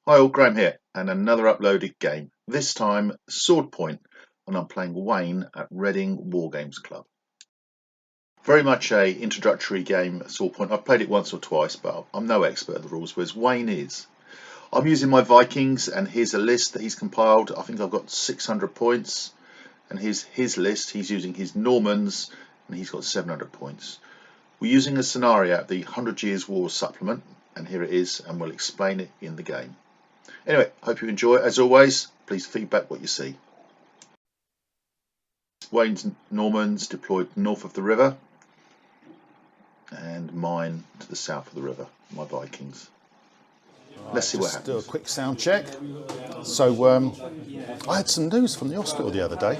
Hi all, Graham here, and another uploaded game. This time Swordpoint, and I'm playing Wayne at Reading Wargames Club. Very much a introductory game, Swordpoint. I've played it once or twice, but I'm no expert at the rules, whereas Wayne is. I'm using my Vikings, and here's a list that he's compiled. I think I've got 600 points, and here's his list. He's using his Normans, and he's got 700 points. We're using a scenario at the 100 Years' War supplement, and here it is, and we'll explain it in the game. Anyway, hope you enjoy it. As always, please feedback what you see. Wayne's Normans deployed north of the river, and mine to the south of the river, my Vikings. Let's see what happens. Do a quick sound check. So I had some news from the hospital the other day.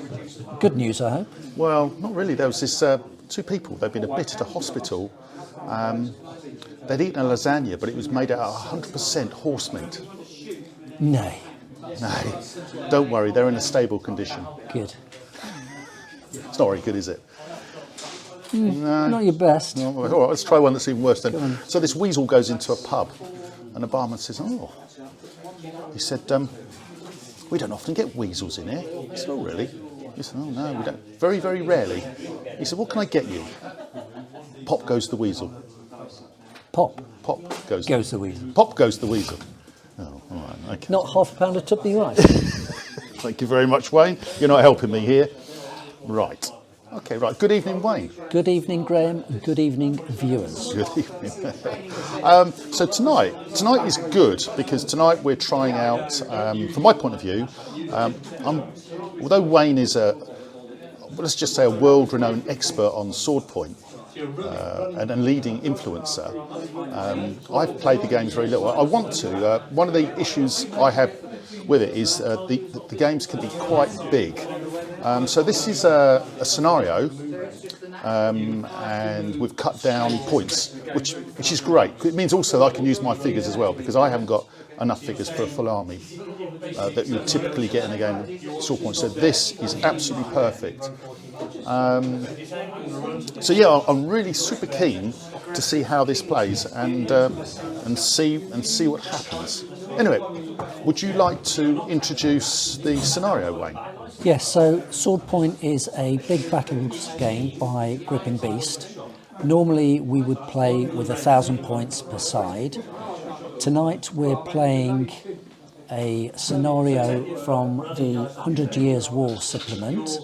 Good news, I hope. Well, not really. There was this two people. They'd been admitted to hospital. They'd eaten a lasagna, but it was made out of 100% horse meat. Nay. No, don't worry. They're in a stable condition. Good. It's not very good, is it? No. Not your best. No, all right, let's try one that's even worse then. So this weasel goes into a pub, and the barman says, "Oh," he said, "we don't often get weasels in here." I said, "Oh, really?" He said, "Oh, no, we don't. Very, very rarely." He said, "What can I get you?" Pop goes the weasel. Pop Goes the weasel. Pop goes the weasel. Oh, all right, okay. Not half a pound of tubby rice. Thank you very much, Wayne. You're not helping me here. Right. Okay, right. Good evening, Wayne. Good evening, Graham. Good evening, viewers. Good evening. So tonight is good because tonight we're trying out, from my point of view, although Wayne is let's just say a world-renowned expert on Swordpoint and a leading influencer, I've played the games very little. I want to. One of the issues I have with it is the games can be quite big. So this is a scenario, and we've cut down points, which is great. It means also that I can use my figures as well, because I haven't got enough figures for a full army that you would typically get in a game of Swordpoint. So this is absolutely perfect. So yeah, I'm really super keen to see how this plays and see what happens. Anyway, would you like to introduce the scenario, Wayne? Yes, so Swordpoint is a big battles game by Gripping Beast. Normally we would play with 1,000 points per side. Tonight we're playing a scenario from the 100 Years' War supplement,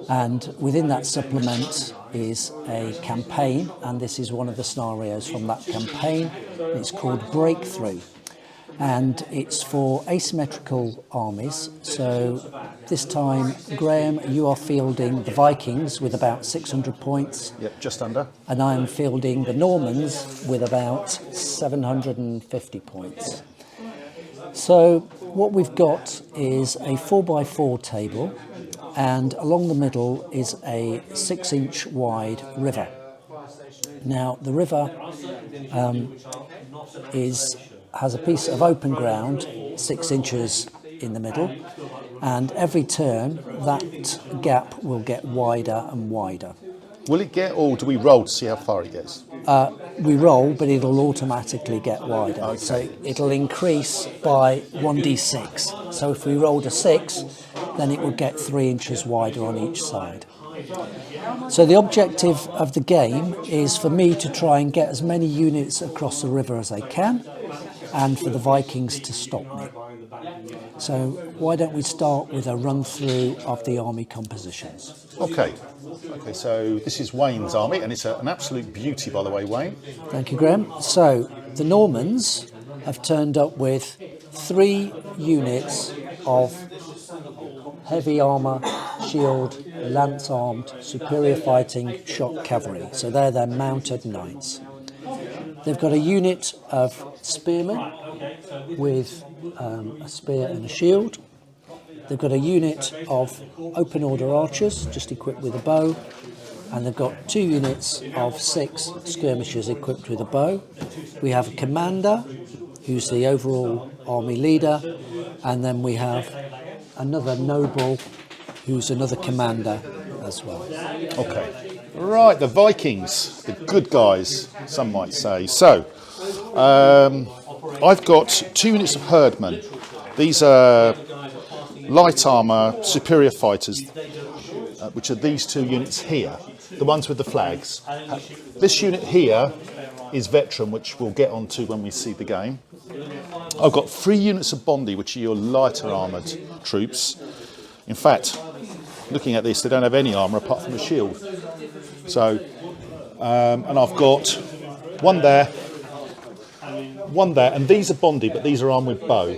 and within that supplement is a campaign, and this is one of the scenarios from that campaign. It's called Breakthrough, and it's for asymmetrical armies. So this time, Graham, you are fielding the Vikings with about 600 points. Yep, just under. And I am fielding the Normans with about 750 points. So what we've got is a 4x4 table, and along the middle is a 6-inch wide river. Now the river has a piece of open ground 6 inches in the middle, and every turn that gap will get wider and wider. Will it get, or do we roll to see how far it gets? We roll, but it'll automatically get wider. Okay. So it'll increase by 1d6. So if we rolled a 6, then it would get 3 inches wider on each side. So the objective of the game is for me to try and get as many units across the river as I can, and for the Vikings to stop me. So why don't we start with a run through of the army compositions? Okay, so this is Wayne's army, and it's an absolute beauty, by the way, Wayne. Thank you, Graham. So the Normans have turned up with 3 units of heavy armour, shield, lance-armed, superior fighting, shot cavalry. So they're their mounted knights. They've got a unit of spearmen with a spear and a shield. They've got a unit of open order archers, just equipped with a bow. And they've got 2 units of 6 skirmishers equipped with a bow. We have a commander, who's the overall army leader. And then we have another noble, who's another commander as well. Okay. Right, the Vikings, the good guys, some might say. So, I've got 2 units of herdmen. These are light armour superior fighters, which are these 2 units here, the ones with the flags. This unit here is veteran, which we'll get onto when we see the game. I've got 3 units of Bondi, which are your lighter armoured troops. In fact, looking at this, they don't have any armour apart from a shield. So, and I've got one there, and these are Bondi, but these are armed with bow.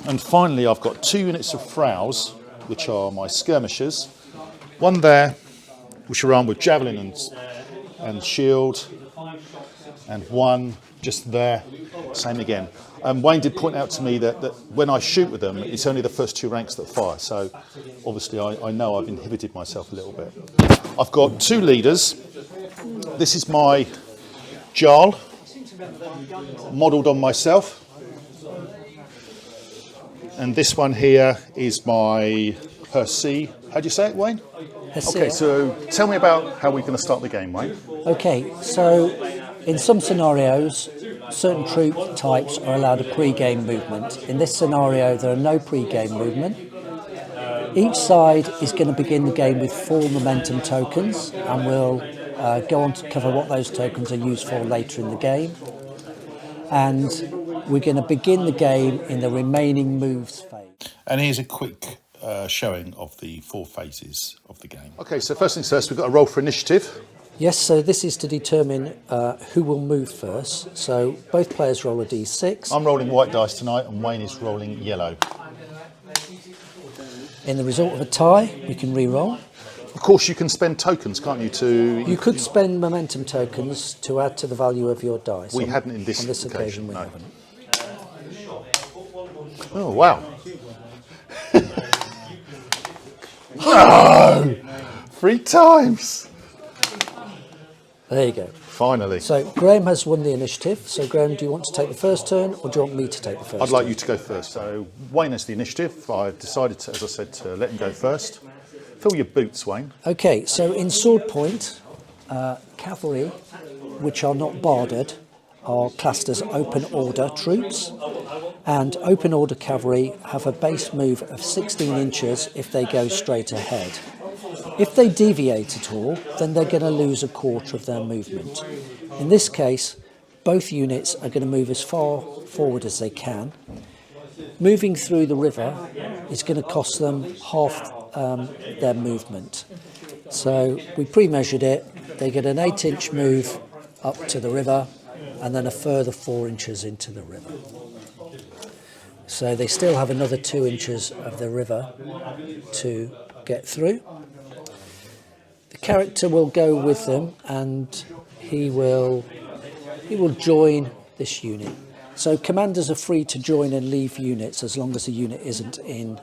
And finally, I've got 2 units of Fraus, which are my skirmishers. One there, which are armed with javelin and shield, and one just there, same again. Wayne did point out to me that when I shoot with them, it's only the first 2 ranks that fire. So obviously, I know I've inhibited myself a little bit. I've got 2 leaders. This is my Jarl, modelled on myself. And this one here is my Hersey. How do you say it, Wayne? Hersey. Okay, so tell me about how we're going to start the game, Wayne. Okay, so in some scenarios, certain troop types are allowed a pre-game movement. In this scenario, there are no pre-game movement. Each side is going to begin the game with 4 momentum tokens, and we'll go on to cover what those tokens are used for later in the game. And we're going to begin the game in the remaining moves phase. And here's a quick showing of the 4 phases of the game. Okay, so first things first, we've got a roll for initiative. Yes, so this is to determine who will move first. So both players roll a d6. I'm rolling white dice tonight, and Wayne is rolling yellow. In the result of a tie, we can re-roll. Of course, you can spend tokens, can't you, You could spend momentum tokens to add to the value of your dice. We hadn't in this on this occasion. We no. haven't. Oh, wow. No! 3 times! There you go. Finally. So Graham has won the initiative. So Graham, do you want to take the first turn, or do you want me to take the first I'd like turn? you to go first. So Wayne has the initiative. I decided to, as I said, to let him go first. Fill your boots, Wayne. Okay, so in Swordpoint, cavalry, which are not barded, are classed as open order troops, and open order cavalry have a base move of 16 inches if they go straight ahead. If they deviate at all, then they're going to lose a quarter of their movement. In this case, both units are going to move as far forward as they can. Moving through the river is going to cost them half their movement. So we pre-measured it. They get an 8-inch move up to the river, and then a further 4 inches into the river. So they still have another 2 inches of the river to get through. The character will go with them, and he will join this unit. So commanders are free to join and leave units as long as the unit isn't in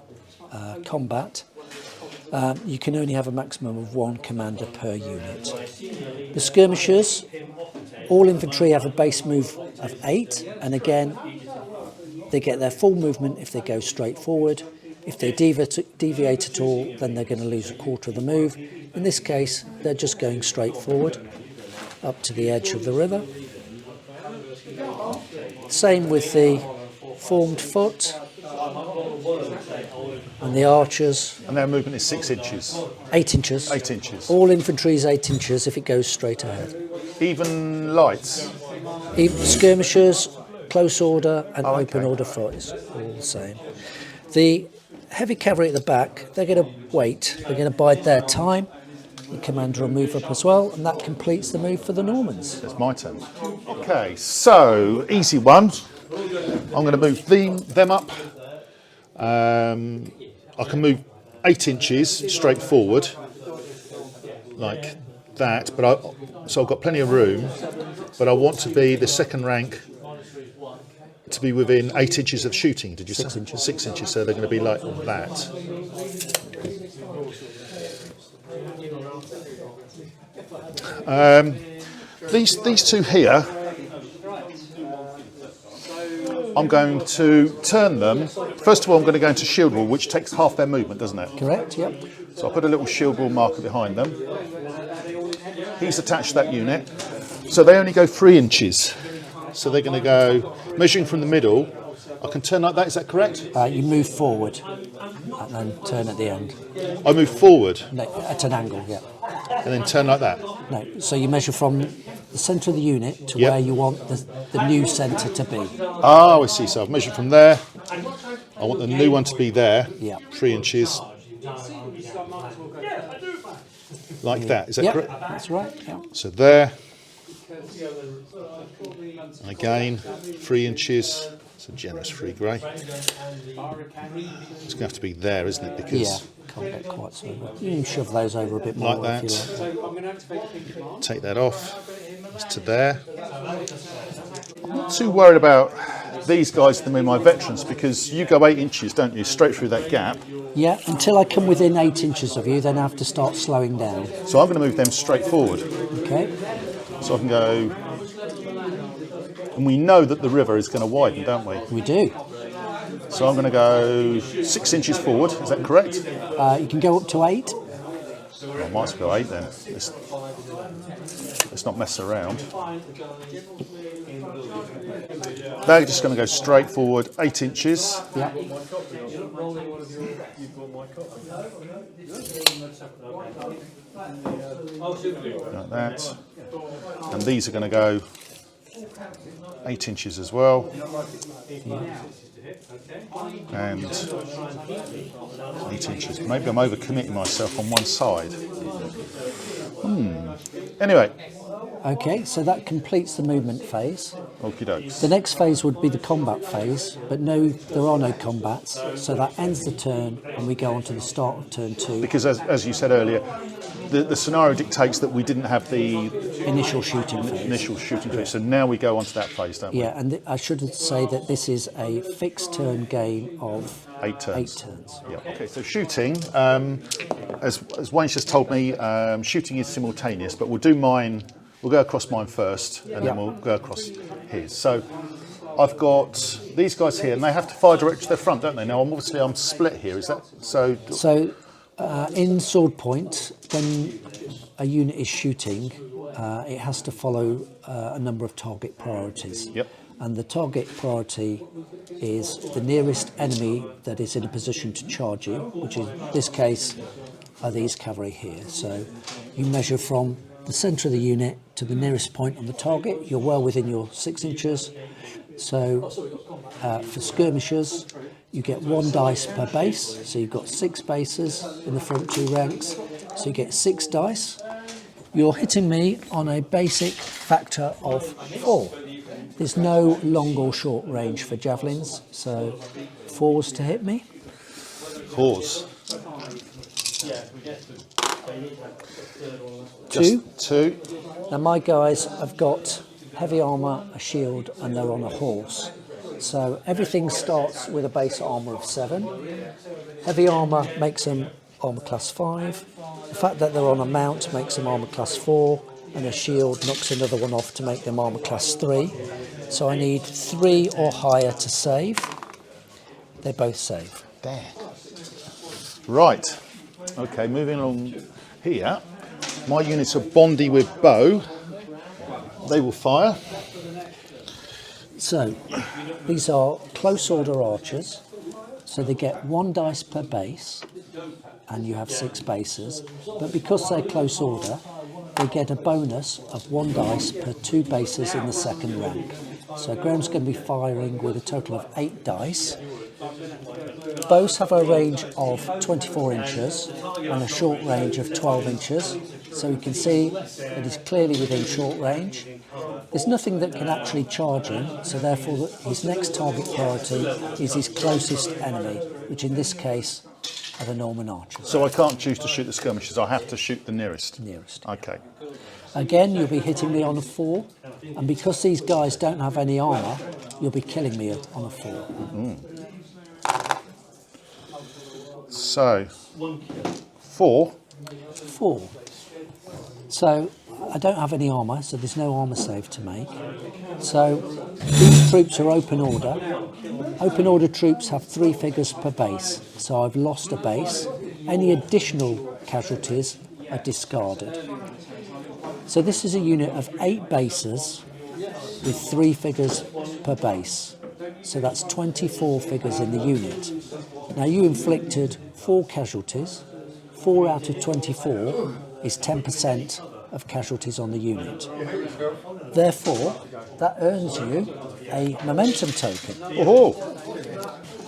combat. You can only have a maximum of 1 commander per unit. The skirmishers, all infantry have a base move of 8, and again they get their full movement if they go straight forward. If they deviate at all, then they're going to lose a quarter of the move. In this case, they're just going straight forward up to the edge of the river. Same with the formed foot and the archers. And their movement is 6 inches. 8 inches. 8 inches. All infantry is 8 inches if it goes straight ahead. Even lights. Skirmishers, close order, and Oh, okay. open order foot is all the same. The heavy cavalry at the back, they're going to wait. They're going to bide their time. The commander will move up as well, and that completes the move for the Normans. It's my turn. Okay, so easy one. I'm going to move them up. I can move 8 inches straight forward, like that. So I've got plenty of room, but I want to be the second rank to be within 8 inches of shooting. Did you say 6 inches? 6 inches. So they're going to be like that. These 2 here, I'm going to turn them. First of all, I'm going to go into shield wall, which takes half their movement, doesn't it? Correct, yep. So I'll put a little shield wall marker behind them. He's attached to that unit. So they only go 3 inches. So they're going to go, measuring from the middle, I can turn like that, is that correct? You move forward and then turn at the end. I move forward No, at an angle, yeah. and then turn like that. No, so you measure from the centre of the unit to Yep. where you want the new centre to be. Oh, I see. So I've measured from there. I want the new one to be there. Yeah. 3 inches. Like that. Is that Yeah, correct? that's right. Yeah. So there. And again, 3 inches. It's a generous 3 grey. It's going to have to be there, isn't it? Because Yeah, can't get quite so good. You can shove those over a bit more like if that. you like. Take that off. It's to there. I'm not too worried about these guys than my veterans, because you go 8 inches, don't you, straight through that gap. Yeah, until I come within 8 inches of you, then I have to start slowing down. So I'm going to move them straight forward. Okay? So I can go, and we know that the river is going to widen, don't we? We do. So I'm going to go 6 inches forward, is that correct? You can go up to 8. Well, I might as well go 8 then. Let's not mess around. They're just going to go straight forward 8 inches. Yeah. Like that. And these are going to go 8 inches as well. And 8 inches. Maybe I'm overcommitting myself on one side. Anyway, Okay, so that completes the movement phase. okie dokes. The next phase would be the combat phase, but no, there are no combats, so that ends the turn and we go on to the start of turn 2. Because as you said earlier, the scenario dictates that we didn't have the Initial shooting phase. initial shooting phase, so now we go on to that phase, don't we? Yeah, and I should say that this is a fixed turn game of 8 turns. 8 turns. Yeah. Okay. So shooting, as Wayne's just told me, shooting is simultaneous, but we'll do mine. We'll go across mine first, and then we'll go across his. So I've got these guys here, and they have to fire direct to their front, don't they? Now, obviously, I'm split here. Is that so? So in Swordpoint, when a unit is shooting, it has to follow a number of target priorities. Yep. And the target priority is the nearest enemy that is in a position to charge you, which in this case are these cavalry here. So you measure from the centre of the unit to the nearest point on the target. You're well within your 6 inches. So for skirmishers, you get 1 dice per base. So you've got 6 bases in the front 2 ranks. So you get 6 dice. You're hitting me on a basic factor of 4. There's no long or short range for javelins, so 4s to hit me. 4s. 2. 2. Now my guys have got heavy armour, a shield, and they're on a horse. So everything starts with a base armour of 7. Heavy armour makes them armour class 5. The fact that they're on a mount makes them armour class 4, and a shield knocks another one off to make them armour class 3. So I need 3 or higher to save. They both save. Damn. Right. Okay, moving along here. My units are bondy with bow. They will fire. So these are close order archers. So they get 1 dice per base, and you have 6 bases. But because they're close order, they get a bonus of 1 dice per 2 bases in the second rank. So Graham's going to be firing with a total of 8 dice. Bows have a range of 24 inches and a short range of 12 inches. So you can see that he's clearly within short range. There's nothing that can actually charge him, so therefore his next target priority is his closest enemy, which in this case are the Norman archers. So I can't choose to shoot the skirmishers. I have to shoot the nearest. Okay. Again, you'll be hitting me on a 4, and because these guys don't have any armour, you'll be killing me on a 4. So 4. 4. So I don't have any armour, so there's no armour save to make. So these troops are open order. Open order troops have 3 figures per base, so I've lost a base. Any additional casualties are discarded. So this is a unit of 8 bases with 3 figures per base. So that's 24 figures in the unit. Now you inflicted 4 casualties. 4 out of 24 is 10% of casualties on the unit. Therefore, that earns you a momentum token. Oh,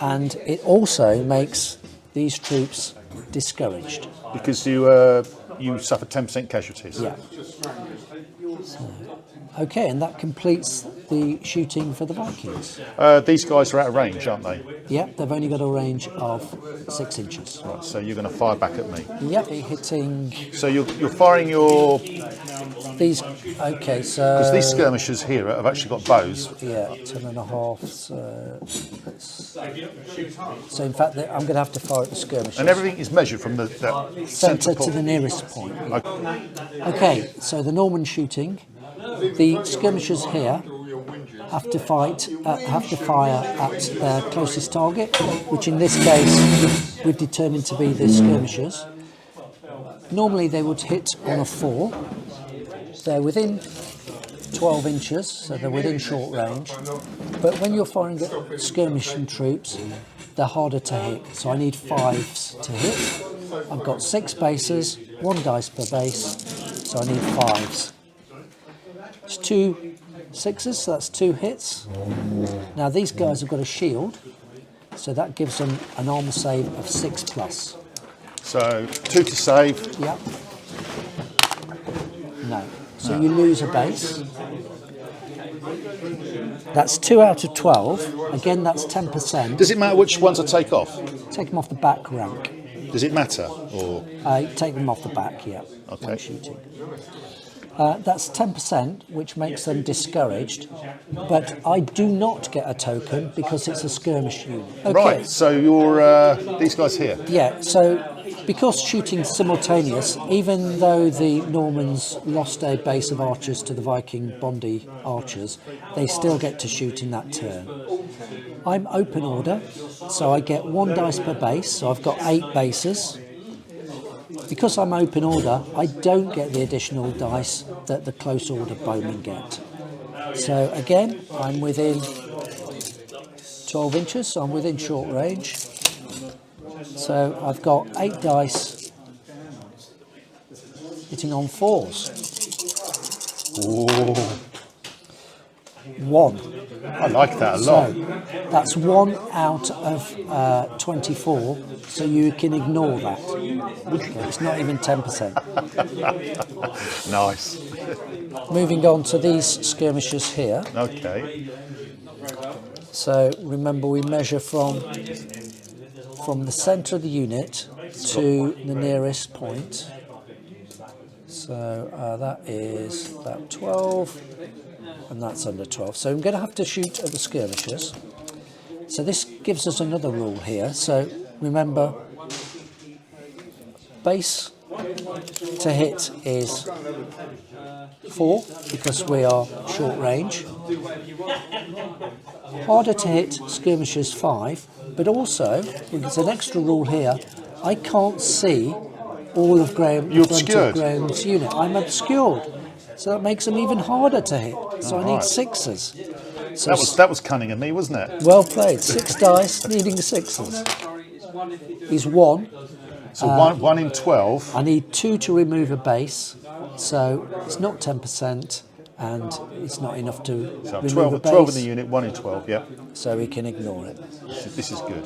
And it also makes these troops discouraged. because you suffered 10% casualties. Yeah. Okay, and that completes the shooting for the Vikings. These guys are out of range, aren't they? Yep, they've only got a range of 6 inches. Right, so you're going to fire back at me. Yep, hitting So you're firing your... these. Okay, so Because these skirmishers here have actually got bows. yeah, 10.5. So in fact, I'm going to have to fire at the skirmishers. And everything is measured from the Centre to point. the nearest point. Okay. Okay, so the Norman shooting, the skirmishers here have to fire at their closest target, which in this case we've determined to be the skirmishers. Normally they would hit on a 4. They're within 12 inches, so they're within short range. But when you're firing at skirmishing troops, they're harder to hit. So I need 5s to hit. I've got 6 bases, 1 dice per base, so I need 5s. It's 2 6s, so that's 2 hits. Now these guys have got a shield, so that gives them an armor save of 6+. So 2 to save. Yep. No. So you lose a base. That's 2 out of 12. Again, that's 10%. Does it matter which ones I take off? Take them off the back rank. Does it matter? Or Take them off the back, yeah, Okay. when shooting. That's 10%, which makes them discouraged, but I do not get a token because it's a skirmish unit. Okay. Right, so you're these guys here. Yeah, so because shooting's simultaneous, even though the Normans lost a base of archers to the Viking Bondi archers, they still get to shoot in that turn. I'm open order, so I get 1 dice per base, so I've got 8 bases. Because I'm open order, I don't get the additional dice that the close order bowmen get. So again, I'm within 12 inches, so I'm within short range. So I've got 8 dice hitting on 4s. Ooh, 1. I like that a lot. So that's 1 out of 24, so you can ignore that. Okay, it's not even 10%. Nice. Moving on to these skirmishers here. Okay. So remember, we measure from the centre of the unit to the nearest point. So that is about 12, and that's under 12. So I'm going to have to shoot at the skirmishers. So this gives us another rule here. So remember, base to hit is 4 because we are short range. Harder to hit skirmishers 5, but also there's an extra rule here. I can't see all of Graham's unit. I'm obscured, so that makes them even harder to hit. So I need 6s. So That was cunning of me, wasn't it? well played. 6 dice, needing 6s. Is 1. So one in 12. I need 2 to remove a base, so it's not 10%, and it's not enough to So remove a base. 12 in the unit, 1 in 12, yeah. So we can ignore it. This is good.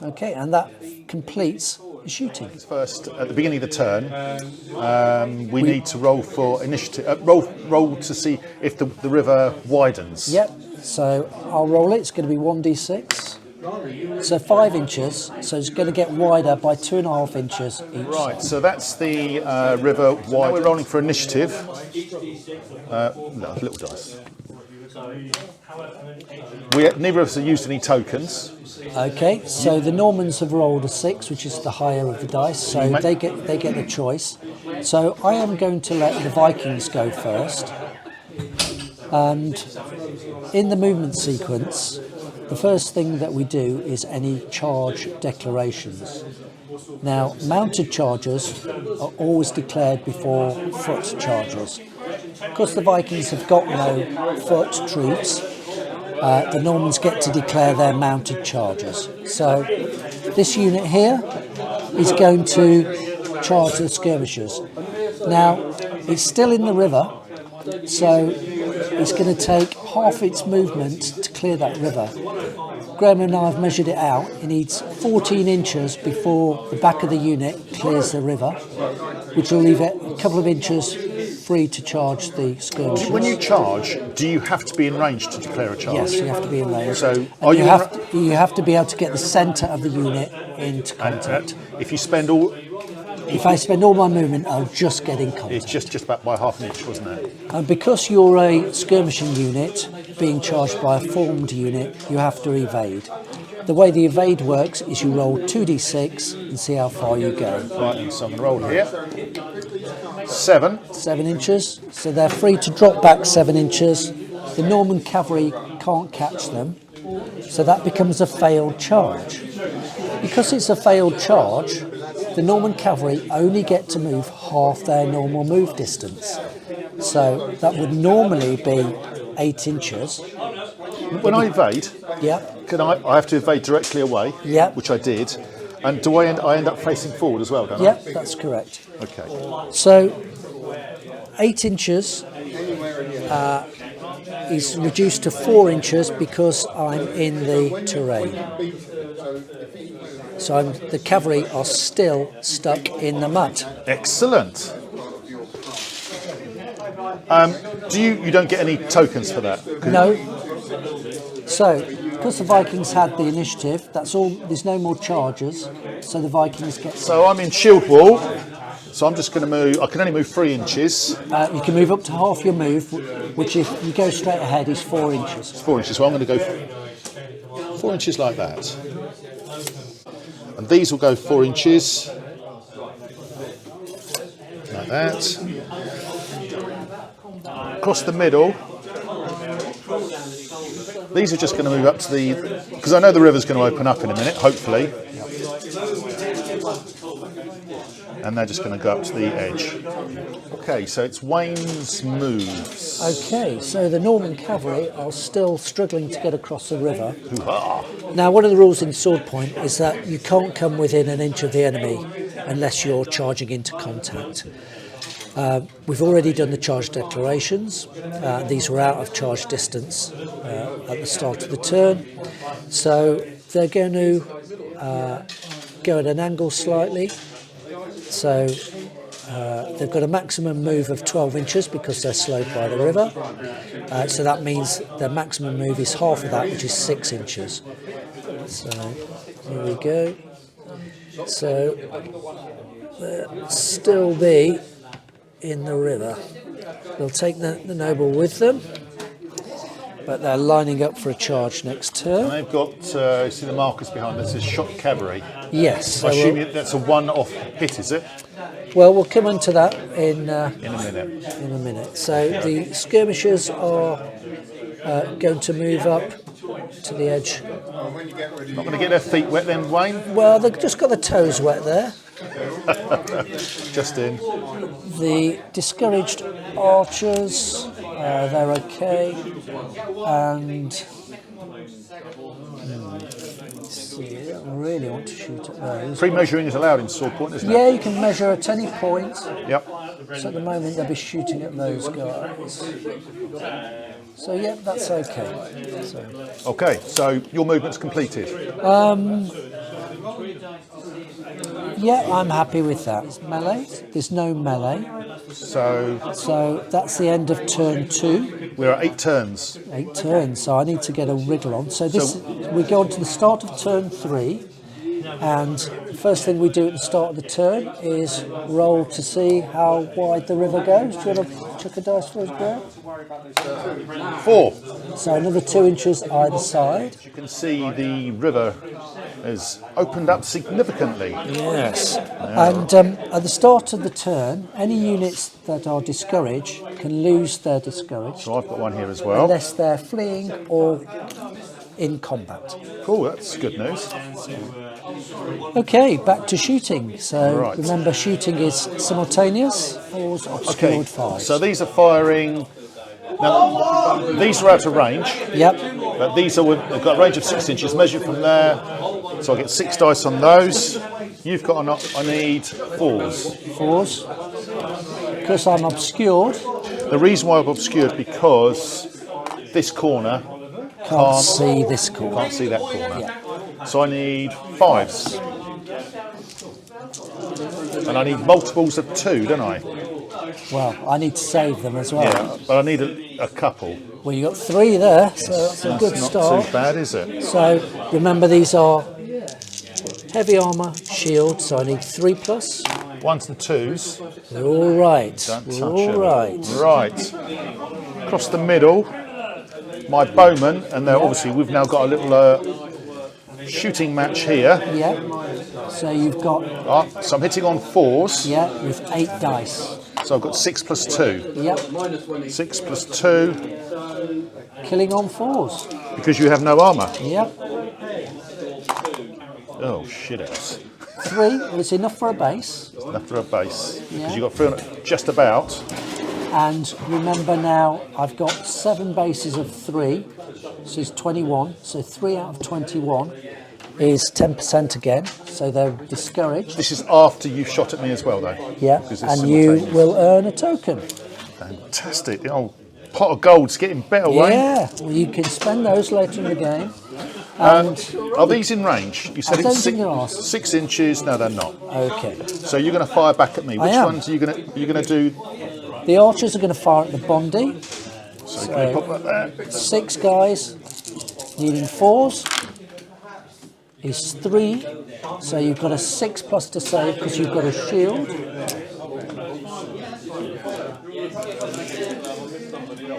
Okay, and that completes the shooting. First, at the beginning of the turn, we need to roll for initiative. Roll to see if the river widens. Yep, so I'll roll it. It's going to be 1d6. So 5 inches, so it's going to get wider by 2.5 inches each. Right, so that's the river wide. Now we're rolling for initiative. No, little dice. Neither of us have used any tokens. Okay, so the Normans have rolled a 6, which is the higher of the dice, so they get the choice. So I am going to let the Vikings go first. And in the movement sequence, the first thing that we do is any charge declarations. Now, mounted chargers are always declared before foot chargers. because the Vikings have got no foot troops, the Normans get to declare their mounted charges. So this unit here is going to charge the skirmishers. Now, it's still in the river, so it's going to take half its movement to clear that river. Graham and I have measured it out. It needs 14 inches before the back of the unit clears the river, which will leave it a couple of inches free to charge the skirmishers. When you charge, do you have to be in range to declare a charge? Yes, you have to be in range. So and you have to be able to get the centre of the unit into contact. If you spend all... If I spend all my movement, I'll just get in contact. It's just about by half an inch, wasn't it? And because you're a skirmishing unit being charged by a formed unit, you have to evade. The way the evade works is you roll 2d6 and see how far you go. Right, so I'm going to roll here. 7. 7 inches. So they're free to drop back 7 inches. The Norman cavalry can't catch them. So that becomes a failed charge. Because it's a failed charge, the Norman cavalry only get to move half their normal move distance. So that would normally be 8 inches. When I evade, Yep. I have to evade directly away, Yep. which I did. And do I end up facing forward as well, don't I? Yep, that's correct. Okay. So 8 inches is reduced to 4 inches because I'm in the terrain. So the cavalry are still stuck in the mud. Excellent. You don't get any tokens for that? No. So, because the Vikings had the initiative, that's all. There's no more charges, so the Vikings get. So I'm in shield wall. So I'm just going to move. I can only move 3 inches. You can move up to half your move, which if you go straight ahead is 4 inches. It's 4 inches. So I'm going to go 4 inches like that. And these will go 4 inches. Like that. Across the middle. These are just going to move up to the... Because I know the river's going to open up in a minute, hopefully. And they're just going to go up to the edge. Okay, so it's Wayne's moves. Okay, so the Norman cavalry are still struggling to get across the river. Hoo-ha. Now, one of the rules in Swordpoint is that you can't come within an inch of the enemy unless you're charging into contact. We've already done the charge declarations. These were out of charge distance at the start of the turn. So they're going to go at an angle slightly. So they've got a maximum move of 12 inches because they're slowed by the river. So that means their maximum move is half of that, which is 6 inches. So here we go. So they'll still be in the river. They'll take the noble with them, but they're lining up for a charge next turn. And they've got, you see the markers behind this, is shot cavalry. Yes. I assume that's a one-off hit, is it? Well, we'll come on to that in a minute. In a minute. So the skirmishers are going to move up to the edge. Not going to get their feet wet then, Wayne? Well, they've just got the toes wet there. Just in. The discouraged archers, they're okay. And let's see, I don't really want to shoot at those. Pre-measuring is allowed in Swordpoint, isn't it? Yeah, you can measure at any point. Yep. So at the moment they'll be shooting at those guys. So yeah, that's okay. Okay, so your movement's completed. Yeah, I'm happy with that. Melee? There's no melee. So that's the end of turn 2. we're at 8 turns. 8 turns, so I need to get a wriggle on. So we go on to the start of turn 3, and the first thing we do at the start of the turn is roll to see how wide the river goes. Do you want to chuck a dice for us, Graham? 4. So another 2 inches either side. You can see the river has opened up significantly. Yes. And at the start of the turn, any units that are discouraged can lose their discouraged. So I've got one here as well. Unless they're fleeing or in combat. Cool, that's good news. Okay, back to shooting. So Right. remember, shooting is simultaneous, 4s, obscured 5s. So these are firing. Now, these are out of range, Yep, but these are they've got a range of 6 inches. Measured from there, so I get 6 dice on those. You've got I need 4s. 4s. Because I'm obscured, The reason why I've obscured because this corner can't see this corner. can't see that corner. Yeah. So I need 5s. And I need multiples of 2, don't I? Well, I need to save them as well. Yeah, but I need a couple. Well, you got 3 there, so that's a good Not start. too bad, is it? So remember, these are heavy armour, shield, so I need 3 plus. 1s and 2s. We're all right. Don't We're touch all it. right. Right. Across the middle, my bowman, and then obviously we've now got a little shooting match here. Yeah. So you've got, So I'm hitting on 4s. yeah, with 8 dice. So I've got 6 plus 2. Yep. 6 plus 2, Killing on 4s. because you have no armour. Yep. Oh, shit house. 3, well, it's enough for a base. Enough for a base. Because Yeah. you've got 3 on it just about. And remember now, I've got 7 bases of 3, so it's 21. So 3 out of 21 is 10% again, so they're discouraged. This is after you've shot at me as well, though. Yeah, Because it's and you simultaneous. will earn a token. Fantastic. The old pot of gold's getting better, Wayne. Yeah, well, you can spend those later in the game. Are these in range? You said I don't it's think they are. 6 inches. No, they're not. Okay. So you're going to fire back at me. Which am. ones are you going to do? The archers are going to fire at the Bondi. So can you pop that there? 6 guys needing 4s is 3. So you've got a 6 plus to save because you've got a shield.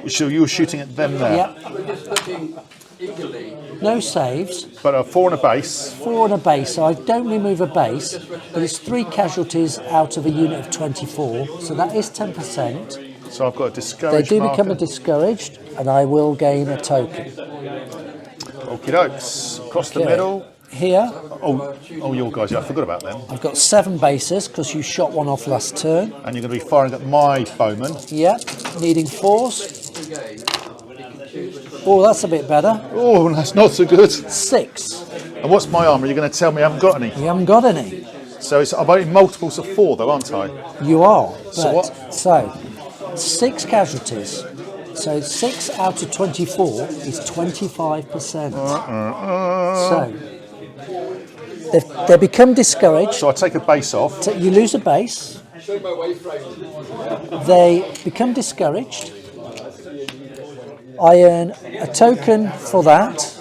So you were shooting at them there. Yep. No saves. But a 4 and a base. 4 on a base, so I don't remove a base, but it's 3 casualties out of a unit of 24, so that is 10%. So I've got a They discouraged do become a marker. discouraged, and I will gain a token. Okie dokes. Across the Okay. middle. Here, Oh, your guys. Yeah, I forgot about them. I've got 7 bases because you shot one off last turn. And you're going to be firing at my bowman. Yep, needing 4s. Oh, that's a bit better. Oh, that's not so good. 6. And what's my armour? You're going to tell me I haven't got any. You haven't got any. So I'm only multiples of 4, though, aren't I? You are. So what? So, 6 casualties. So 6 out of 24 is 25%. So, they become discouraged. So I take a base off. So you lose a base. They become discouraged. I earn a token for that.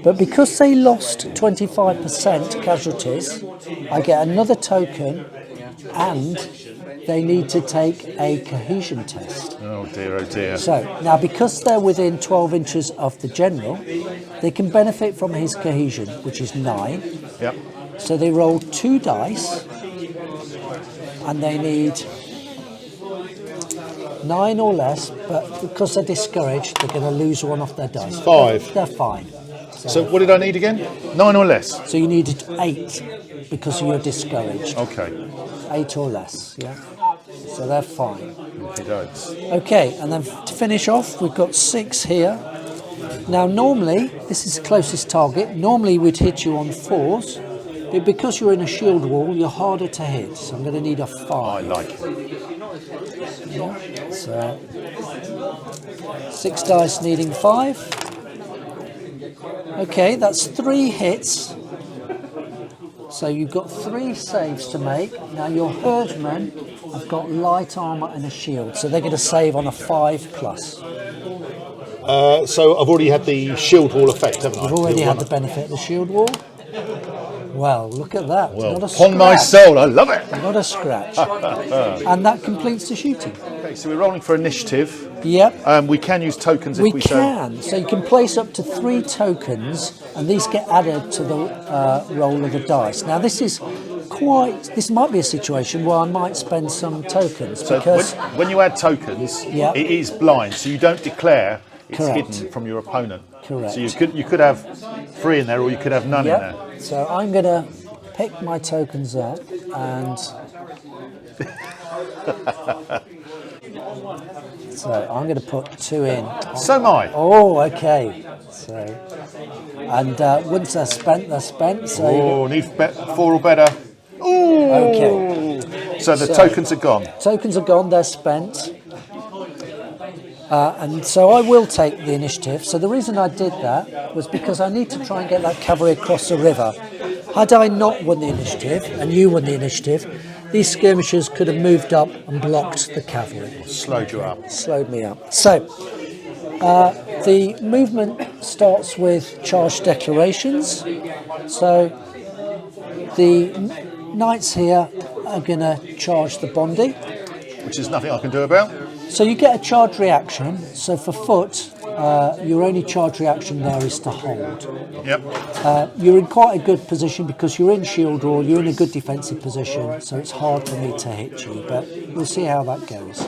But because they lost 25% casualties, I get another token and they need to take a cohesion test. Oh dear, oh dear. So now because they're within 12 inches of the general, they can benefit from his cohesion, which is 9. Yep. So they roll 2 dice and they need 9 or less, but because they're discouraged, they're going to lose 1 off their dice. 5. They're fine. So what did I need again? 9 or less? So you needed 8 because you're discouraged. Okay. 8 or less, yeah. So they're fine. Okie dokes. Okay, and then to finish off, we've got 6 here. Now normally, this is the closest target. Normally we'd hit you on 4s, but because you're in a shield wall, you're harder to hit. So I'm going to need a 5. I like it. Yeah. So 6 dice needing 5. Okay, that's 3 hits. So you've got 3 saves to make. Now your herdmen have got light armour and a shield, so they're going to save on a 5 plus. So I've already had the shield wall effect, haven't I? You've already had the benefit of the shield wall. Well, look at that. Well, not a upon my scratch. soul, I love it. Not a scratch. And that completes the shooting. Okay, so we're rolling for initiative. Yep. We can use tokens if We we so. can. So you can place up to 3 tokens, and these get added to the roll of the dice. Now this might be a situation where I might spend some tokens So because when you add tokens, Yeah. it is blind, so you don't declare it's Correct. hidden from your opponent. Correct. So you could have 3 in there, or you could have none in there. So I'm going to pick my tokens up and so I'm going to put 2 in. So am I. Oh, okay. So and once they're spent. So Oh, need 4 or better. Ooh. Okay. So the tokens are gone. Tokens are gone. They're spent. And so I will take the initiative. So the reason I did that was because I need to try and get that cavalry across the river. Had I not won the initiative, and you won the initiative, these skirmishers could have moved up and blocked the cavalry. Slowed you up. Slowed me up. So the movement starts with charge declarations. So the knights here are going to charge the Bondi. Which is nothing I can do about. So you get a charge reaction. So for foot, your only charge reaction there is to hold. Yep. You're in quite a good position because you're in shield wall, you're in a good defensive position, so it's hard for me to hit you, but we'll see how that goes.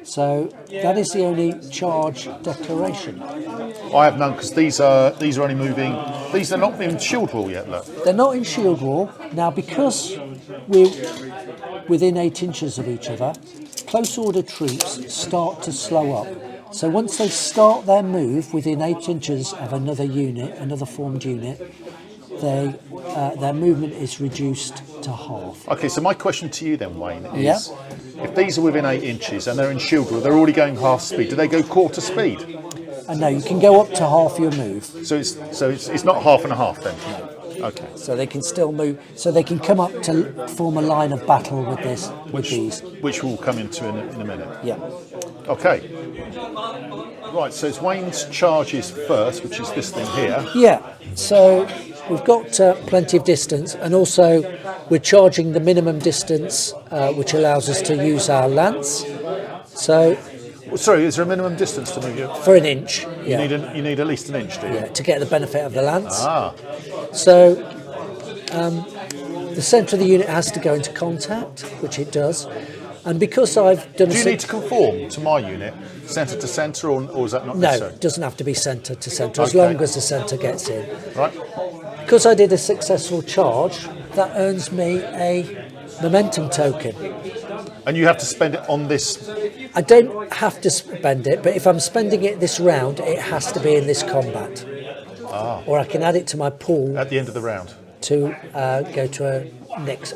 So that is the only charge declaration. I have none because these are only moving. These are not in shield wall yet. Look. They're not in shield wall now because we're within 8 inches of each other. Close order troops start to slow up. So once they start their move within 8 inches of another unit, another formed unit, their movement is reduced to half. Okay, so my question to you then, Wayne, is if these are within 8 inches and they're in shield wall, they're already going half speed. Do they go quarter speed? No, you can go up to half your move. So it's not half and a half then? Okay. So they can still move. So they can come up to form a line of battle with this, with these. Which we'll come into in a minute. Yeah. Okay. Right, so it's Wayne's charges first, which is this thing here. Yeah. So we've got plenty of distance, and also we're charging the minimum distance, which allows us to use our lance. So. Sorry, is there a minimum distance to move you? For an inch. Yeah. You need at least an inch, do you? Yeah, to get the benefit of the lance. Ah. So the centre of the unit has to go into contact, which it does. And because I've done... Do you need to conform to my unit, centre to centre, or is that not necessary? No, it doesn't have to be centre to centre, as long as the centre gets in. Right. Because I did a successful charge, that earns me a momentum token. And you have to spend it on this? I don't have to spend it, but if I'm spending it this round, it has to be in this combat. Ah. Or I can add it to my pool. At the end of the round? To go to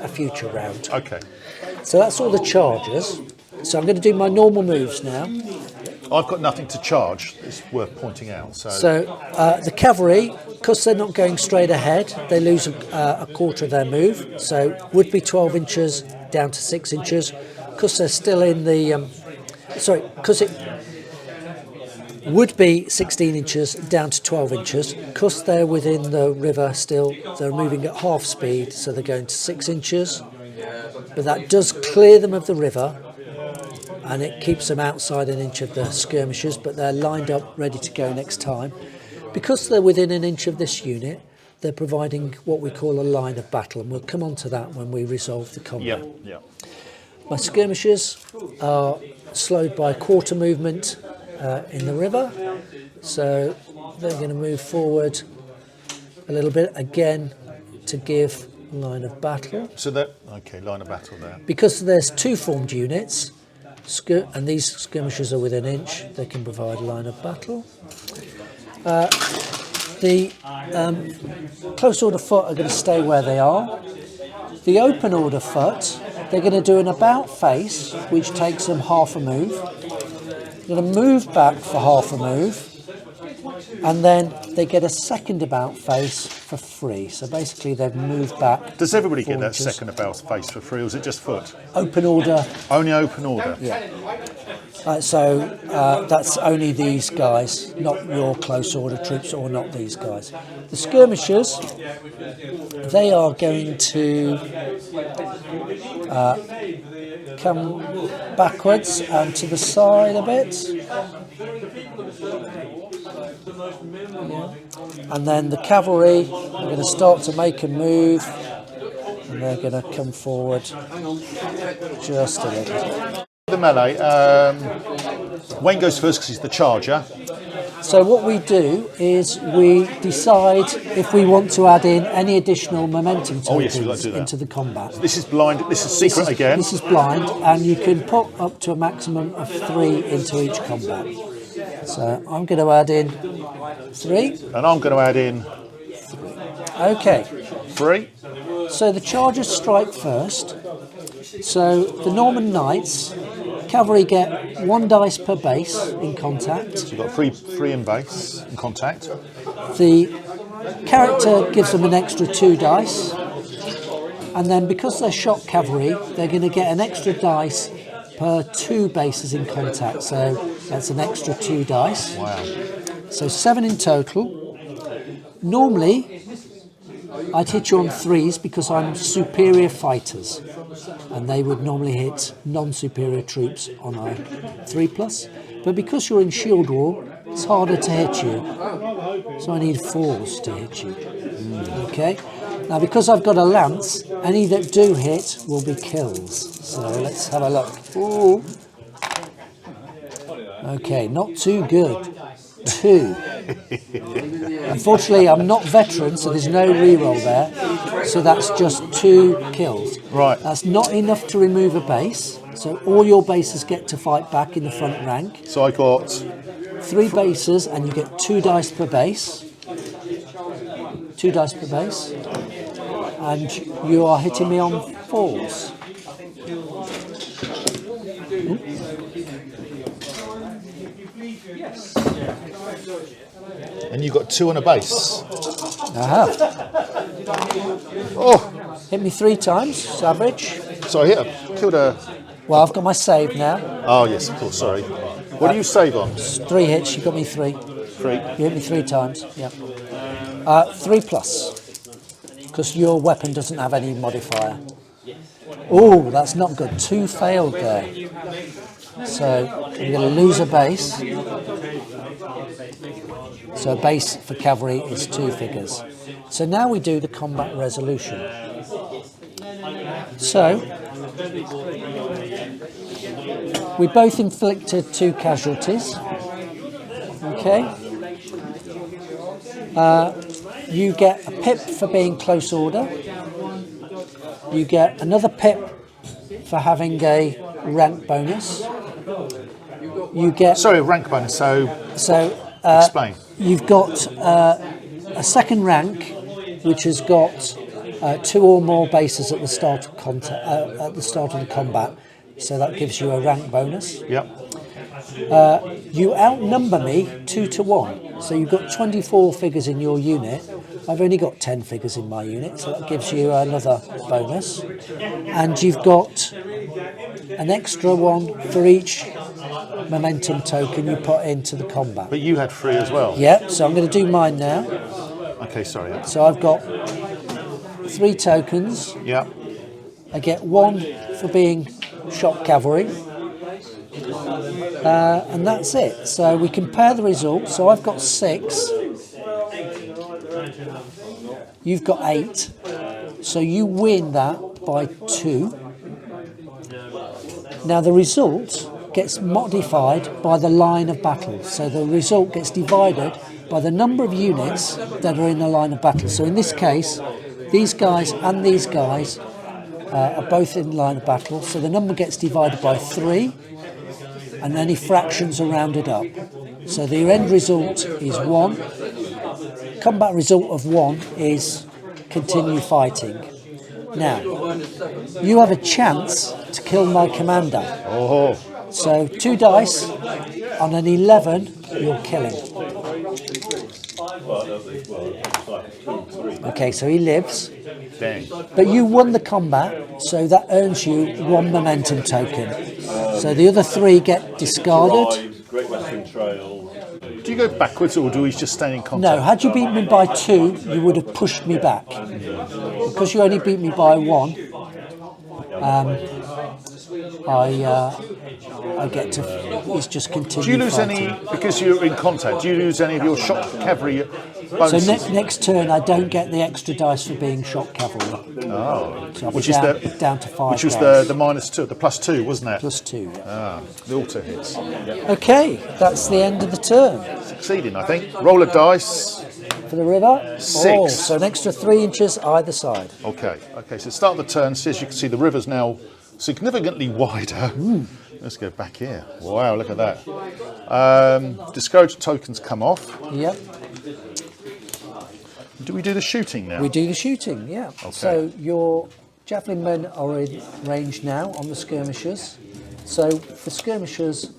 a future round. Okay. So that's all the charges. So I'm going to do my normal moves now. I've got nothing to charge, it's worth pointing out. So the cavalry, because they're not going straight ahead, they lose a quarter of their move. So would be 12 inches down to 6 inches. Because they're still in the... because it would be 16 inches down to 12 inches. Because they're within the river still, they're moving at half speed, so they're going to 6 inches. But that does clear them of the river, and it keeps them outside an inch of the skirmishers, but they're lined up ready to go next time. Because they're within an inch of this unit, they're providing what we call a line of battle, and we'll come on to that when we resolve the combat. Yeah. My skirmishers are slowed by quarter movement in the river, so they're going to move forward a little bit again to give line of battle. So line of battle there. Because there's 2 formed units, and these skirmishers are within an inch, they can provide line of battle. The close order foot are going to stay where they are. The open order foot, they're going to do an about face, which takes them half a move. They're going to move back for half a move, and then they get a second about face for free. So basically they've moved back. Does everybody get that second about face for free, or is it just foot? Open order. Only open order? Yeah. So that's only these guys, not your close order troops, or not these guys. The skirmishers, they are going to come backwards and to the side a bit. And then the cavalry are going to start to make a move, and they're going to come forward just a little. The melee, Wayne goes first because he's the charger. So what we do is we decide if we want to add in any additional momentum Oh, yes, we'd like tokens to do that. into the combat. This is blind. This is secret again. This is blind, and you can put up to a maximum of 3 into each combat. So I'm going to add in 3. And I'm going to add in Okay. 3. So the chargers strike first. So the Norman Knights, cavalry get 1 dice per base in contact. So you've got 3 in base in contact. The character gives them an extra 2 dice. And then because they're shock cavalry, they're going to get an extra dice per 2 bases in contact. So that's an extra 2 dice. Wow. So 7 in total. Normally, I'd hit you on 3s because I'm superior fighters, and they would normally hit non-superior troops on a 3+. But because you're in Shield War, it's harder to hit you, so I need 4s to hit you. Okay. Now, because I've got a lance, any that do hit will be kills. So let's have a look. Ooh. Okay, not too good. 2. Unfortunately, I'm not veteran, so there's no reroll there. So that's just 2 kills. Right. That's not enough to remove a base. So all your bases get to fight back in the front rank. So I got 3 bases, and you get 2 dice per base. 2 dice per base. And you are hitting me on 4s. and you got 2 on a base. I have. Oh, Hit me 3 times, it's average. so I killed a. Well, I've got my save now. Oh yes, of course. Sorry. What do you save on? 3 hits, you got me 3. 3. You hit me 3 times, yeah. 3+. Because your weapon doesn't have any modifier. Oh, that's not good. 2 failed there. So I'm going to lose a base. So a base for cavalry is 2 figures. So now we do the combat resolution. So we both inflicted 2 casualties. Okay. You get a pip for being close order. You get another pip for having a rank bonus. You get Sorry, rank bonus. So explain. you've got a second rank, which has got 2 or more bases at the start of at the start of the combat. So that gives you a rank bonus. Yep. You outnumber me 2 to 1, so you've got 24 figures in your unit. I've only got 10 figures in my unit, so that gives you another bonus. And you've got an extra 1 for each momentum token you put into the combat. But you had 3 as well. Yep, so I'm going to do mine now. Okay, sorry. So I've got 3 tokens. Yeah. I get 1 for being shock cavalry. And that's it. So we compare the results. So I've got 6. You've got 8. So you win that by 2. Now the result gets modified by the line of battle. So the result gets divided by the number of units that are in the line of battle. So in this case, these guys and these guys are both in line of battle. So the number gets divided by 3. And any fractions are rounded up. So the end result is 1. Combat result of 1 is continue fighting. Now, you have a chance to kill my commander. Oh. So 2 dice, on an 11, you're killing. Okay, so he lives. Dang. But you won the combat, so that earns you 1 momentum token. So the other 3 get discarded. Do you go backwards or do we just stay in contact? No, had you beat me by 2, you would have pushed me back. Because you only beat me by 1, I get to. It's just continue. Do you lose fighting. any because you're in contact? Do you lose any of your shock cavalry bonuses? So next turn, I don't get the extra dice for being shock cavalry. Oh, So which is down to 5. which was dice. the -2, the +2, wasn't it? +2. Yeah. Ah, the auto hits. Okay, that's the end of the turn. succeeding, I think. Roll a dice. For the river? 6. Oh, so an extra 3 inches either side. Okay, so start of the turn, so as you can see, the river's now significantly wider. Let's go back here. Wow, look at that. Discouraged tokens come off. Yep. Do we do the shooting now? We do the shooting, yeah. Okay. So your javelin men are in range now on the skirmishers. So for skirmishers,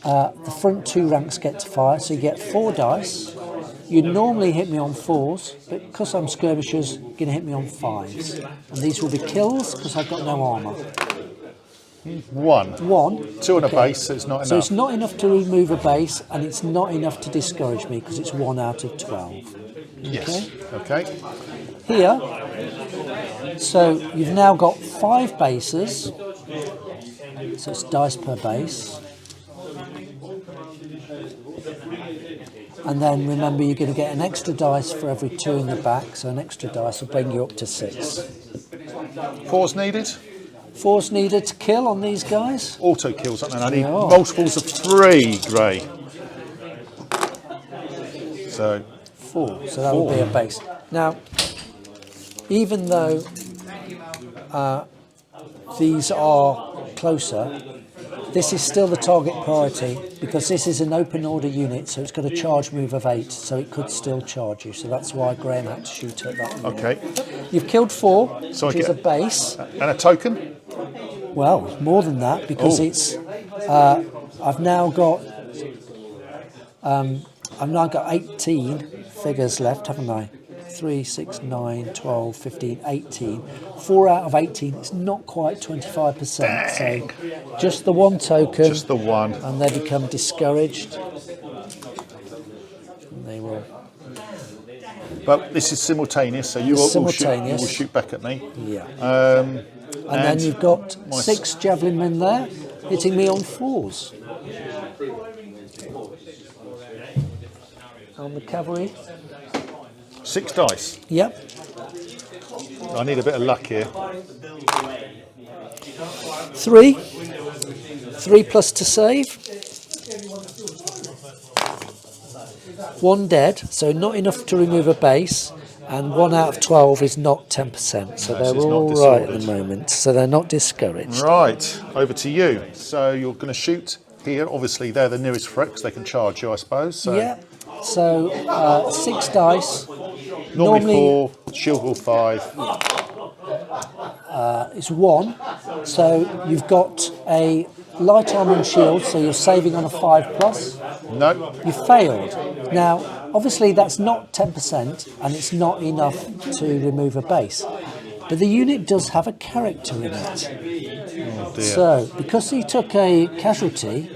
the front 2 ranks get to fire, so you get 4 dice. You normally hit me on 4s, but because I'm skirmishers, you're going to hit me on 5s. And these will be kills because I've got no armour. 1. 2 on a base, so it's not enough. So it's not enough to remove a base, and it's not enough to discourage me because it's 1 out of 12. Yes. Okay. Here, so you've now got 5 bases, so it's dice per base. And then remember, you're going to get an extra dice for every 2 in the back, so an extra dice will bring you up to 6. 4's needed? 4's needed to kill on these guys. Auto kills, and I need Yeah. multiples of 3, Gray. So 4, so that will be a base. Now, even though these are closer, this is still the target priority because this is an open order unit, so it's got a charge move of 8, so it could still charge you. So that's why Graham had to shoot at that unit. okay, You've killed 4, So I which is get- a base. and a token. Well, more than that because Oh. it's. I've now got 18 figures left, haven't I? 3, 6, 9, 12, 15, 18. 4 out of 18. It's not quite 25%. So just the 1 token. Just the 1. And they become discouraged. And they will. But this is simultaneous, so you It's will shoot, simultaneous. you will shoot back at me. Yeah. And then you've got my 6 javelin men there, hitting me on 4s. On the cavalry. 6 dice. Yep. I need a bit of luck here. 3. 3 plus to save. 1 dead, so not enough to remove a base, and 1 out of 12 is not 10%, so No, they're so it's not all right at the disordered. moment, so they're not discouraged. Right, over to you. So you're going to shoot here. Obviously, they're the nearest threat because they can charge you, I suppose. So Yeah, so 6 dice. normally 4, shield wall 5. It's 1, so you've got a light armor and shield, so you're saving on a 5 plus. No, You failed. Now, obviously that's not 10% and it's not enough to remove a base. But the unit does have a character in it. oh dear. So, because he took a casualty,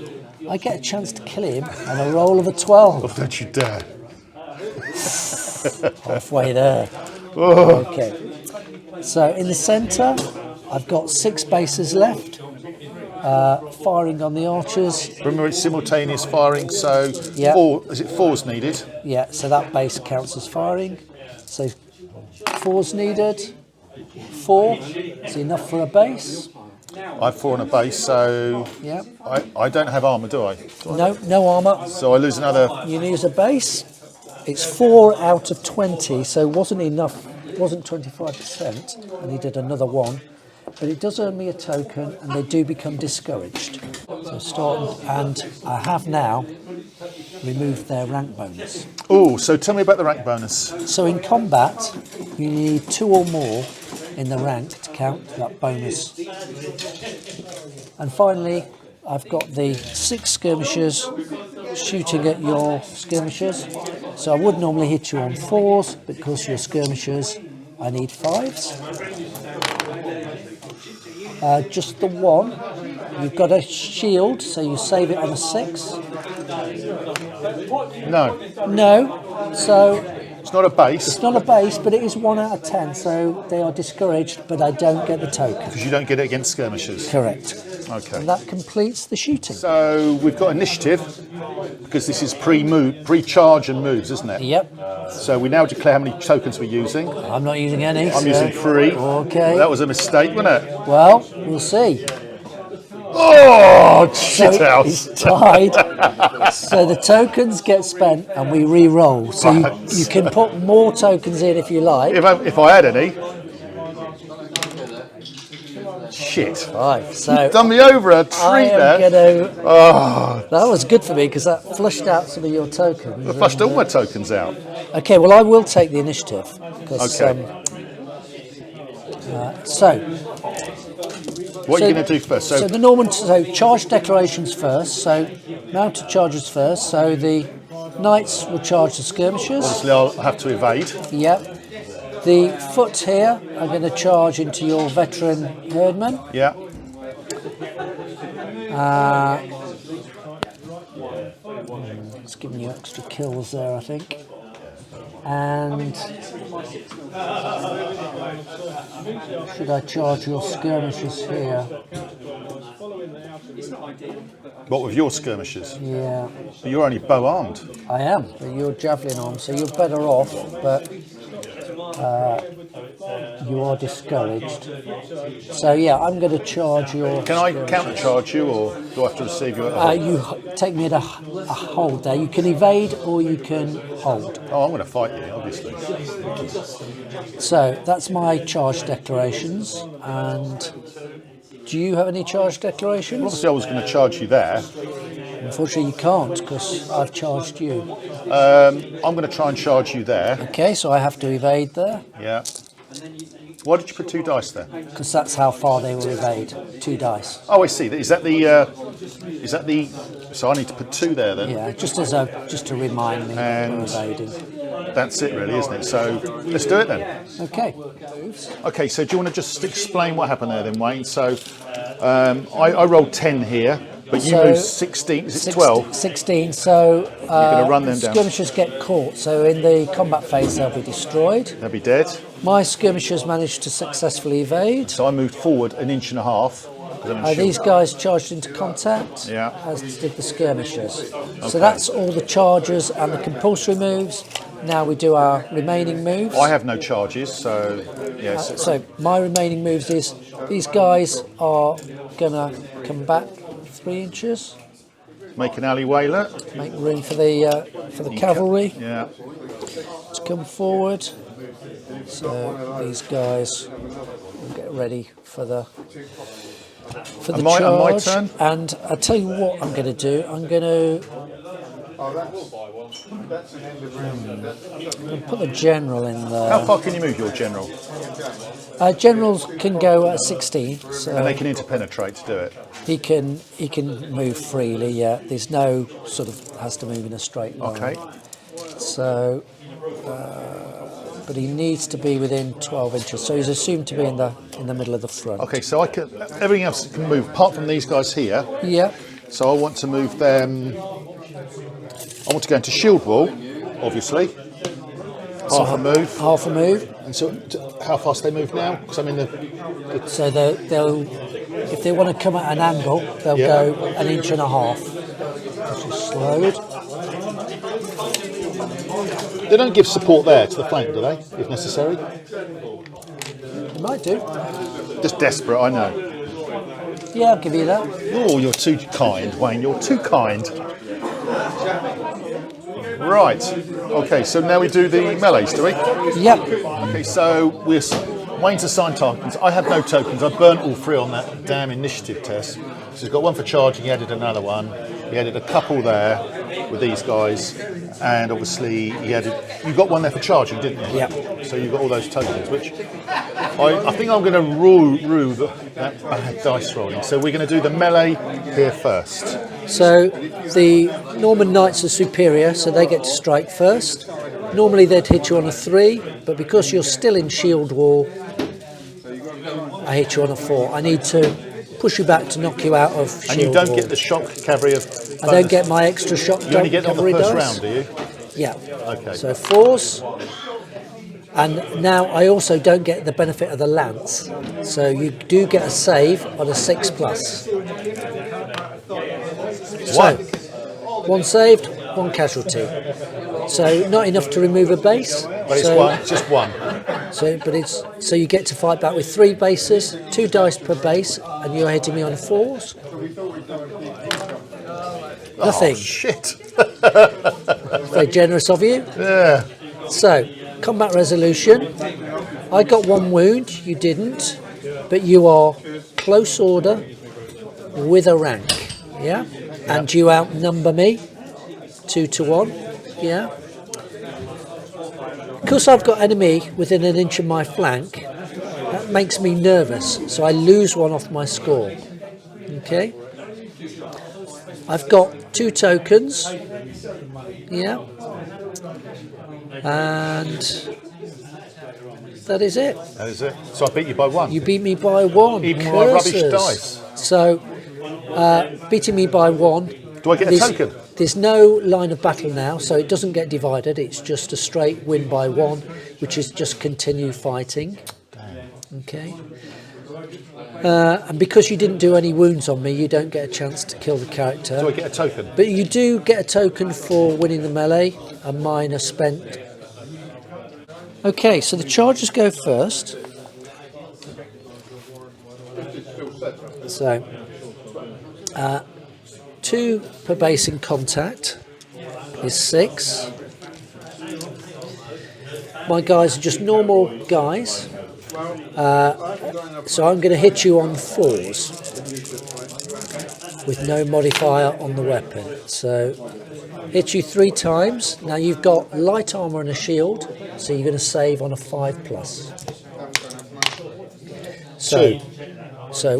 I get a chance to kill him on a roll of a 12. Oh, don't you dare. Halfway there. Oh. Okay. So, in the centre, I've got 6 bases left. Firing on the archers. Remember, it's simultaneous firing, so Yeah. 4's needed? Yeah, so that base counts as firing. So 4's needed. 4 is enough for a base. I have 4 on a base, so Yeah. I don't have armour, do I? No armour. So I lose another. You use a base. It's 4 out of 20, so wasn't enough. Wasn't 25%, and he did another 1. But it does earn me a token, and they do become discouraged. So start, and I have now removed their rank bonus. Oh, so tell me about the rank bonus. So in combat, you need 2 or more in the rank to count that bonus. And finally, I've got the 6 skirmishers shooting at your skirmishers. So I would normally hit you on 4s, but because you're skirmishers, I need 5s. Just the 1. You've got a shield, so you save it on a 6. No, No, so it's not a base it's not a base, but it is 1 out of 10, so they are discouraged, but I don't get the token. because you don't get it against skirmishers. Correct. Okay. And that completes the shooting. So we've got initiative because this is pre-charge and moves, isn't it? Yep. So we now declare how many tokens we're using. I'm not using any. I'm so- using 3. Okay. That was a mistake, wasn't it? Well, we'll see. Oh, So shit out. it's tied. So the tokens get spent and we re-roll. So you can put more tokens in if you like. If I had any. Shit. 5. So Done me over a treat I am there. gonna. Oh, That was good for me because that flushed out some of your tokens. I flushed all my tokens out. Okay, well I will take the initiative. Okay. So What are you going to do first? So the Norman, so charge declarations first. So mounted charges first. So the knights will charge the skirmishers. Obviously, I'll have to evade. Yep. The foot here are going to charge into your veteran herdmen. Yeah. It's giving you extra kills there, I think. And should I charge your skirmishers here? What with your skirmishers? Yeah, But you're only bow armed. I am, but you're javelin armed, so you're better off, but you are discouraged. So yeah, I'm going to charge your Can I skirmishers. counter charge you, or do I have to receive you at a You take me at a hold there. You can evade or you can hold. Oh, I'm going to fight you, obviously. So that's my charge declarations. And do you have any charge declarations? Obviously, I was going to charge you there. Unfortunately, you can't because I've charged you. I'm going to try and charge you there. Okay, so I have to evade there Yeah. Why did you put 2 dice there? because that's how far they will evade. 2 dice. Oh, I see. Is that the? Is that the? So I need to put 2 there then. Yeah, just to remind me And- we're evading. That's it, really, isn't it? So let's do it then. Okay. Okay. So do you want to just explain what happened there then, Wayne? So I rolled 10 here, but you So, moved 16. Is it 12? 16. So You're going to run them down. skirmishers get caught. So in the combat phase, they'll be destroyed. They'll be dead. My skirmishers managed to successfully evade. So I moved forward 1.5 inches. 'Cause I'm a shield. These guys charged into contact, Yeah. as did the skirmishers. So that's all the charges and the compulsory moves. Now we do our remaining moves. I have no charges, so yes. So my remaining moves is these guys are gonna come back 3 inches, Make an alleywaylet. make room for the cavalry Yeah. to come forward. So these guys will get ready for the And my charge. turn? And I tell you what I'm going to do. I'm going to put the general in there. How far can you move your general? Generals can go at 16, And so they can interpenetrate to do it. he can move freely. Yeah, there's no sort of has to move in a straight line. Okay. So, but he needs to be within 12 inches. So he's assumed to be in the middle of the front. Okay, so everything else can move apart from these guys here. Yeah. So I want to move them. I want to go into shield wall, obviously. Half a move. Half a move. And so, how fast they move now? Because I'm in the. So they'll if they want to come at an angle, they'll Yeah. go 1.5 inches. This is slowed. They don't give support there to the flank, do they? If necessary. They might do. Just desperate, I know. Yeah, I'll give you that. Oh, you're too kind, Wayne. You're too kind. Right. Okay, so now we do the melees, do we? Yep. Okay, so Wayne's assigned tokens. I have no tokens. I burnt all 3 on that damn initiative test. So he's got 1 for charging. He added another 1. He added a couple there with these guys, and obviously he added. You got 1 there for charging, didn't you? Yep. So you got all those tokens, which I think I'm going to rue that bad dice rolling. So we're going to do the melee here first. So the Norman Knights are superior, so they get to strike first. Normally they'd hit you on a 3, but because you're still in shield wall, I hit you on a 4. I need to push you back to knock you out of shield And you don't wall. get the shock cavalry of. I don't get my extra shock You only get it on the cavalry first dice. round, do you? Yeah. Okay. So 4s. And now I also don't get the benefit of the lance. So you do get a save on a 6+. So, 1 saved, 1 casualty. So not enough to remove a base. But it's so, one. It's just 1. So you get to fight back with 3 bases, 2 dice per base, and you're hitting me on 4s. Nothing. Oh, shit. Very generous of you. Yeah. So, combat resolution. I got 1 wound, you didn't, but you are close order with a rank, yeah? And you outnumber me 2 to 1, yeah? Because I've got enemy within an inch of my flank, that makes me nervous, so I lose 1 off my score, okay? I've got 2 tokens, yeah? And that is it. That is it. So I beat you by 1. You beat me by 1. Even with my rubbish Curses. dice. So, beating me by 1. Do I get a token? There's no line of battle now, so it doesn't get divided. It's just a straight win by 1, which is just continue fighting. Okay. And because you didn't do any wounds on me, you don't get a chance to kill the character. Do I get a token? But you do get a token for winning the melee, and mine are spent. Okay, so the chargers go first. So, 2 per base in contact is 6. My guys are just normal guys. So I'm going to hit you on 4s with no modifier on the weapon. So hit you 3 times. Now you've got light armor and a shield, so you're going to save on a 5+. So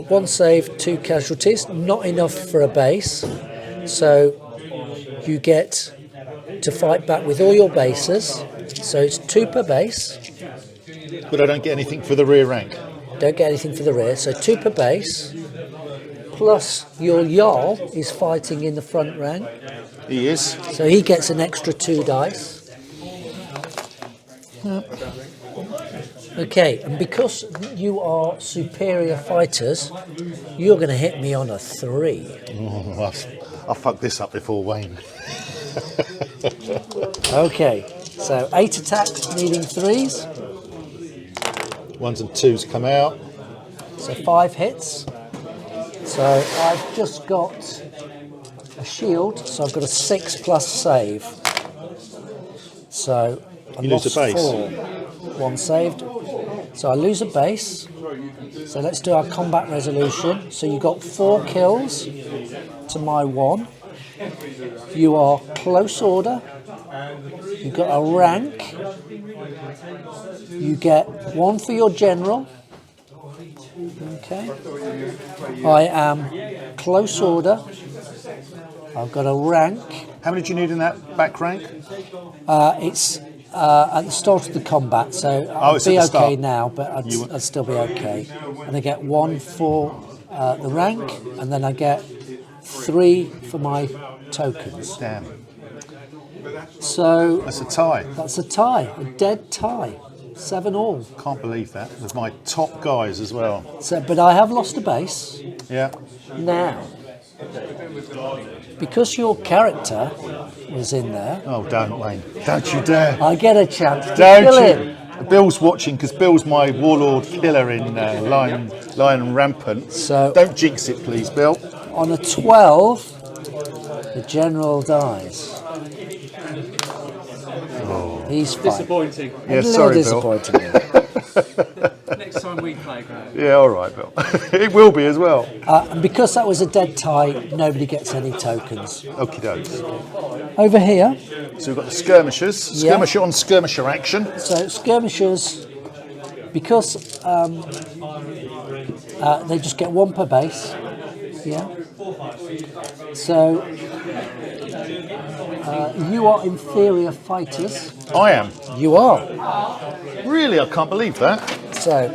1 save, 2 casualties, not enough for a base. So you get to fight back with all your bases. So it's 2 per base. But I don't get anything for the rear rank. Don't get anything for the rear, so 2 per base. Plus your Jarl is fighting in the front rank. He is. So he gets an extra 2 dice. Okay, and because you are superior fighters, you're going to hit me on a 3. Oh, I fucked this up before, Wayne. Okay, so 8 attacks needing 3s. 1s and 2s come out. So 5 hits. So I've just got a shield, so I've got a 6+ save. So I You lose lost a base. 4. 1 saved. So I lose a base. So let's do our combat resolution. So you got 4 kills to my 1. You are close order. You've got a rank. You get 1 for your general. Okay. I am close order. I've got a rank. How many do you need in that back rank? It's at the start of the combat, so I'll it's be at the okay start. now, but I'd still be okay. And I get 1 for the rank, and then I get 3 for my tokens. Damn. So That's a tie. that's a tie, a dead tie. 7 all. Can't believe that. With my top guys as well. So, but I have lost a base. Yeah. Now, because your character was in there, Oh, don't, Wayne. Don't you dare. I get a chance to Don't kill you. him. Bill's watching because Bill's my warlord killer in Lion Rampant. So Don't jinx it, please, Bill. on a 12, the general dies. He's fine. Disappointing. Yeah, A little sorry, Bill. disappointing. Next time we play, Graham. Yeah, all right, Bill. It will be as well. And because that was a dead tie, nobody gets any tokens. Okie dokes. Over here, So we've got the skirmishers. Yeah. Skirmisher on skirmisher action. so skirmishers, because they just get 1 per base. Yeah. So you are inferior fighters. I am. You are. Really, I can't believe that. So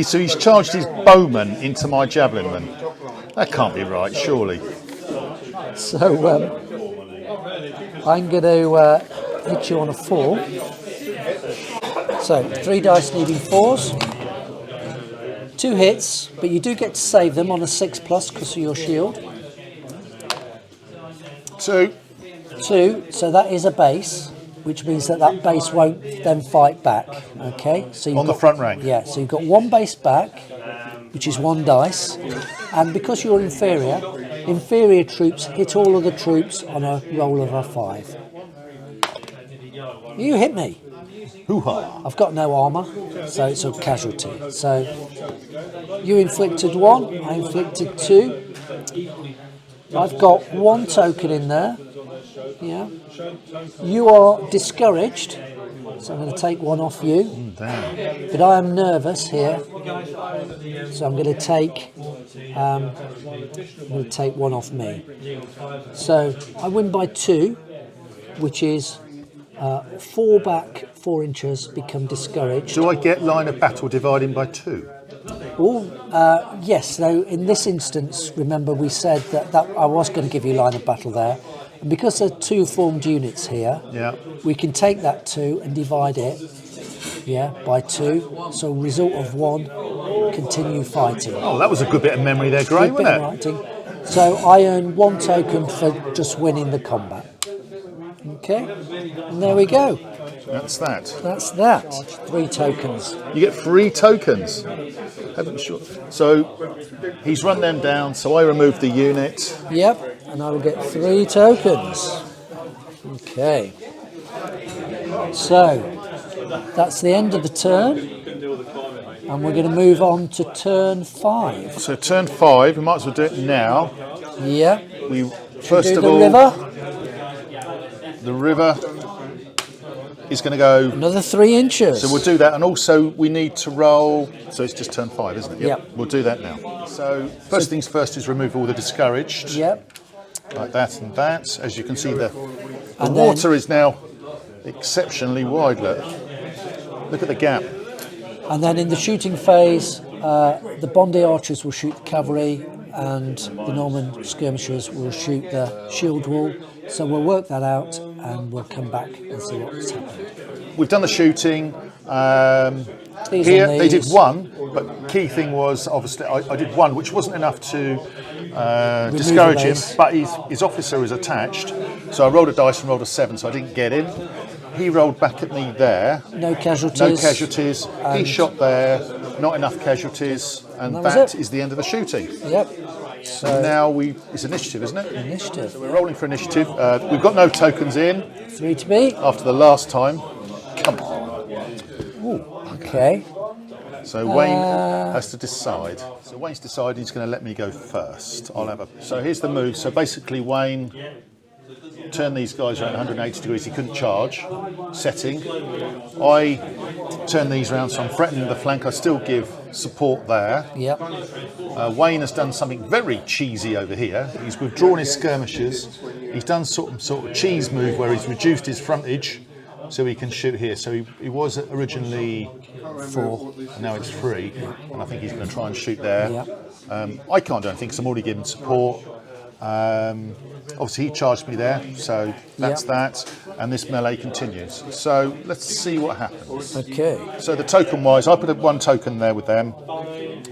So he's charged his bowman into my javelinman. That can't be right, surely. I'm going to hit you on a 4. So 3 dice needing 4s. 2 hits, but you do get to save them on a 6+ because of your shield. 2. 2, so that is a base, which means that base won't then fight back. Okay, so you've On the got, front rank. Yeah, so you've got 1 base back, which is 1 dice. And because you're inferior, inferior troops hit all of the troops on a roll of a 5. You hit me. Hoo-ha. I've got no armour, so it's a casualty. So you inflicted 1, I inflicted 2. I've got 1 token in there. Yeah. You are discouraged, so I'm going to take 1 off you. Damn. But I am nervous here, so I'm going to take 1 off me. So I win by 2, which is 4 back, 4 inches become discouraged. Do I get line of battle dividing by 2? Oh, yes. So in this instance, remember we said that I was going to give you line of battle there. And because there are 2 formed units here, Yeah. we can take that 2 and divide it, by 2. So result of 1, continue fighting. Oh, that was a good bit of memory there, Gray, Good bit wasn't of it? writing. So I earn 1 token for just winning the combat. Okay, and there we go. That's that. That's that. 3 tokens. You get 3 tokens. So he's run them down, so I remove the unit. Yep, and I will get 3 tokens. Okay. So that's the end of the turn, and we're going to move on to turn 5. So turn 5, we might as well do it now. Yeah. We first Do of the all, river. the river is going to go. Another 3 inches. So we'll do that, and also we need to roll. So it's just turn 5, isn't it? Yep. We'll do that now. So first things first is remove all the discouraged. Yep. Like that and that. As you can see, the And water is now exceptionally wide. Look at the gap. And then in the shooting phase, the Bondi archers will shoot the cavalry, and the Norman skirmishers will shoot the shield wall. So we'll work that out, and we'll come back and see what's happened. We've done the shooting. These Here and they did these. 1, but key thing was obviously I did 1, which wasn't enough to discourage him. base. But his officer was attached, so I rolled a dice and rolled a 7, so I didn't get him. He rolled back at me there. No casualties. No casualties. He shot there. Not enough casualties, and that was that it. is the end of the shooting. Yep. So Now it's initiative, isn't it? initiative. We're rolling for initiative. We've got no tokens in 3 to beat. after the last time. Come on. Okay. So Wayne has to decide. So Wayne's decided he's going to let me go first. So here's the move. So basically Wayne turned these guys around 180 degrees. He couldn't charge. Setting. I turn these around, so I'm threatening the flank. I still give support there. Yep. Wayne has done something very cheesy over here. He's withdrawn his skirmishers. He's done sort of cheese move where he's reduced his frontage so he can shoot here. So he was originally 4, and now it's 3, and I think he's going to try and shoot there. Yep. I can't do anything because I'm already giving support. Obviously he charged me there, so that's Yep. that, and this melee continues. So let's see what happens. Okay. So the token wise, I put 1 token there with them.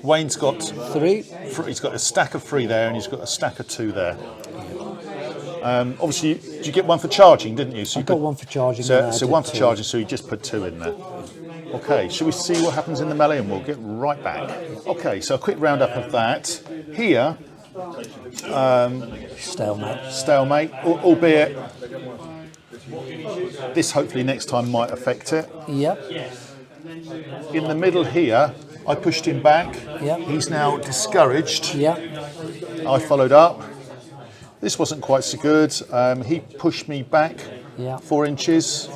Wayne's got 3. he's got a stack of 3 there, and he's got a stack of 2 there. Obviously, did you get 1 for charging, didn't you? So I you got 1 for charging. So, and I so did 1 for 2. charging, so you just put 2 in there. Okay, shall we see what happens in the melee, and we'll get right back. Okay, so a quick roundup of that. Here, Stalemate. albeit this hopefully next time might affect it. Yep. In the middle here, I pushed him back. Yep. He's now discouraged. Yep. I followed up. This wasn't quite so good. He pushed me back Yeah. 4 inches.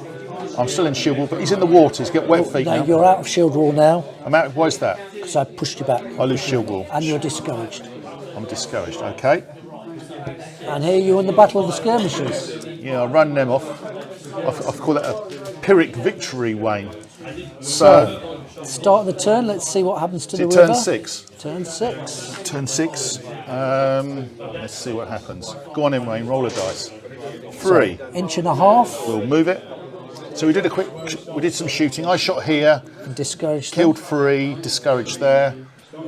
I'm still in shield wall, but he's in the water. He's got wet feet No, now. you're out of shield wall now I'm out. Why is that? because I pushed you back. I lose shield wall. And you're discouraged. I'm discouraged. Okay. And here you won the Battle of the Skirmishers. Yeah, I run them off. I call it a Pyrrhic victory, Wayne. So, start of the turn. Let's see what happens to the river. Turn 6. Turn 6. Turn 6. Let's see what happens. Go on in, Wayne. Roll a dice. 3. So, 1.5 We'll move it. So we did some shooting. I shot here, inch. Discouraged. killed 3, discouraged there.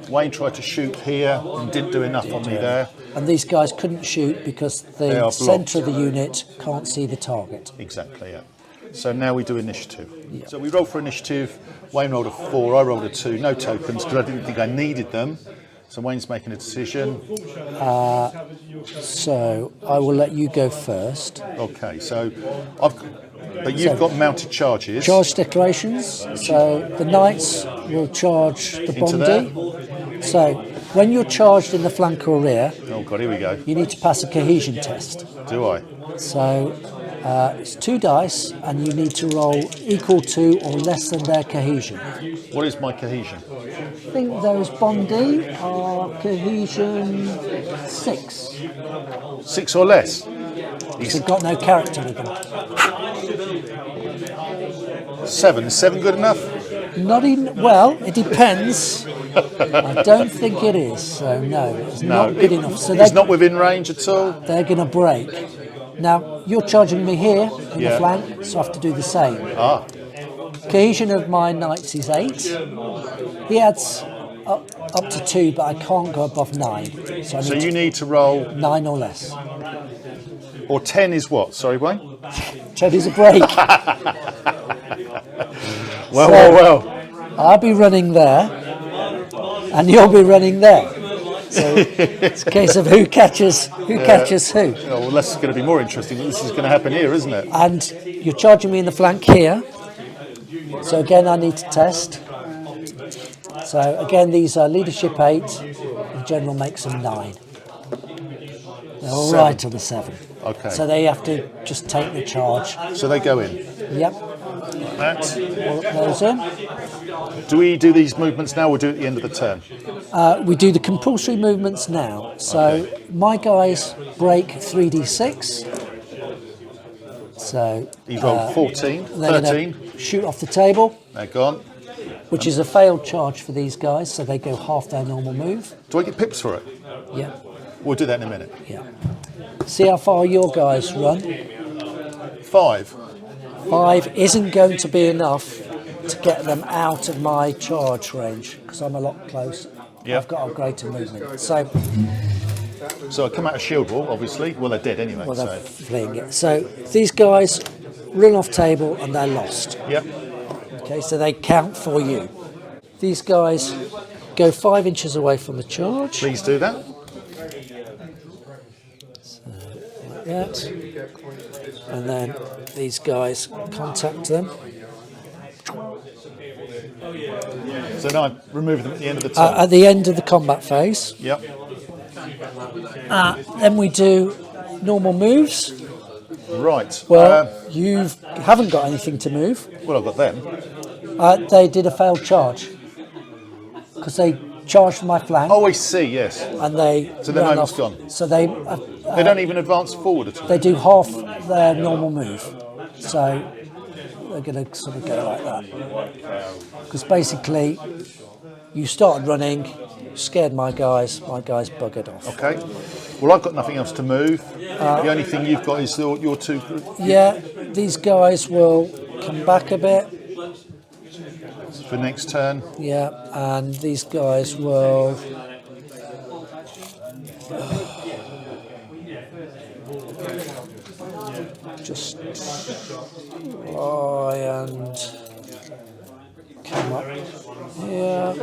Wayne tried to shoot here and didn't do enough on me there. And these guys couldn't shoot because They the are centre of blocked. the unit can't see the target. Exactly, yeah. So now we do initiative. So we roll for initiative. Wayne rolled a 4, I rolled a 2. No tokens because I didn't think I needed them. So Wayne's making a decision. So I will let you go first. Okay, so but you've got mounted charges. Charge declarations. So the knights will charge the Into Bondi. So when you're charged in the flank or rear, Oh God, here we go. you need to pass a cohesion test. Do I? So it's 2 dice, and you need to roll equal to or less than their cohesion. What is my cohesion? I think those Bondi are cohesion 6. 6 or less? They've got no character with them. 7. Is 7 good enough? Not even, well, it depends. I don't think it is, so no, it's not good enough. So It's not within range at all? they're going to break. Now, you're charging me here in the flank, so I have to do the same. Cohesion of my knights is 8. He adds up to 2, but I can't go above 9. So You need to roll, 9 or less. or 10 is what? Sorry, Wayne? 10 is a break. Well. I'll be running there, and you'll be running there. So it's a case of who catches who. Oh, well, that's going to be more interesting. This is going to happen here, isn't it? And you're charging me in the flank here. So again, I need to test. So again, these are leadership 8. The general makes them 9. They're all 7. right to the 7. Okay. So they have to just take the charge. So they go in. Yep. That. All those in. Do we do these movements now or do it at the end of the turn? We do the compulsory movements now. So my guys break 3d6. So He's rolled 14, they're 13. gonna shoot off the table, They're gone. which is a failed charge for these guys. So they go half their normal move. Do I get pips for it? Yeah, We'll do that in a minute. yeah. See how far your guys run. 5. 5 isn't going to be enough to get them out of my charge range because I'm a lot closer. Yeah. I've got a greater movement. So So I come out of shield wall, obviously. Well, they're dead anyway. well, they're So. fleeing it. So these guys run off table and they're lost. Yep. Okay, so they count for you. These guys go 5 inches away from the charge. Please do that. Like that. And then these guys contact them. So now I remove them at the end of the turn. At the end of the combat phase. Yep. Then we do normal moves. Right. Well, you haven't got anything to move. Well, I've got them. They did a failed charge because they charged my flank Oh, I see. Yes. and they So their ran movement's off. gone. So they They don't even advance forward at all. they do half their normal move. So they're going to sort of go like that because basically you started running, scared my guys buggered off. Okay. Well, I've got nothing else to move. The only thing you've got is your 2. Yeah, these guys will come back a bit. For next turn. Yeah, and these guys will just try and come up here.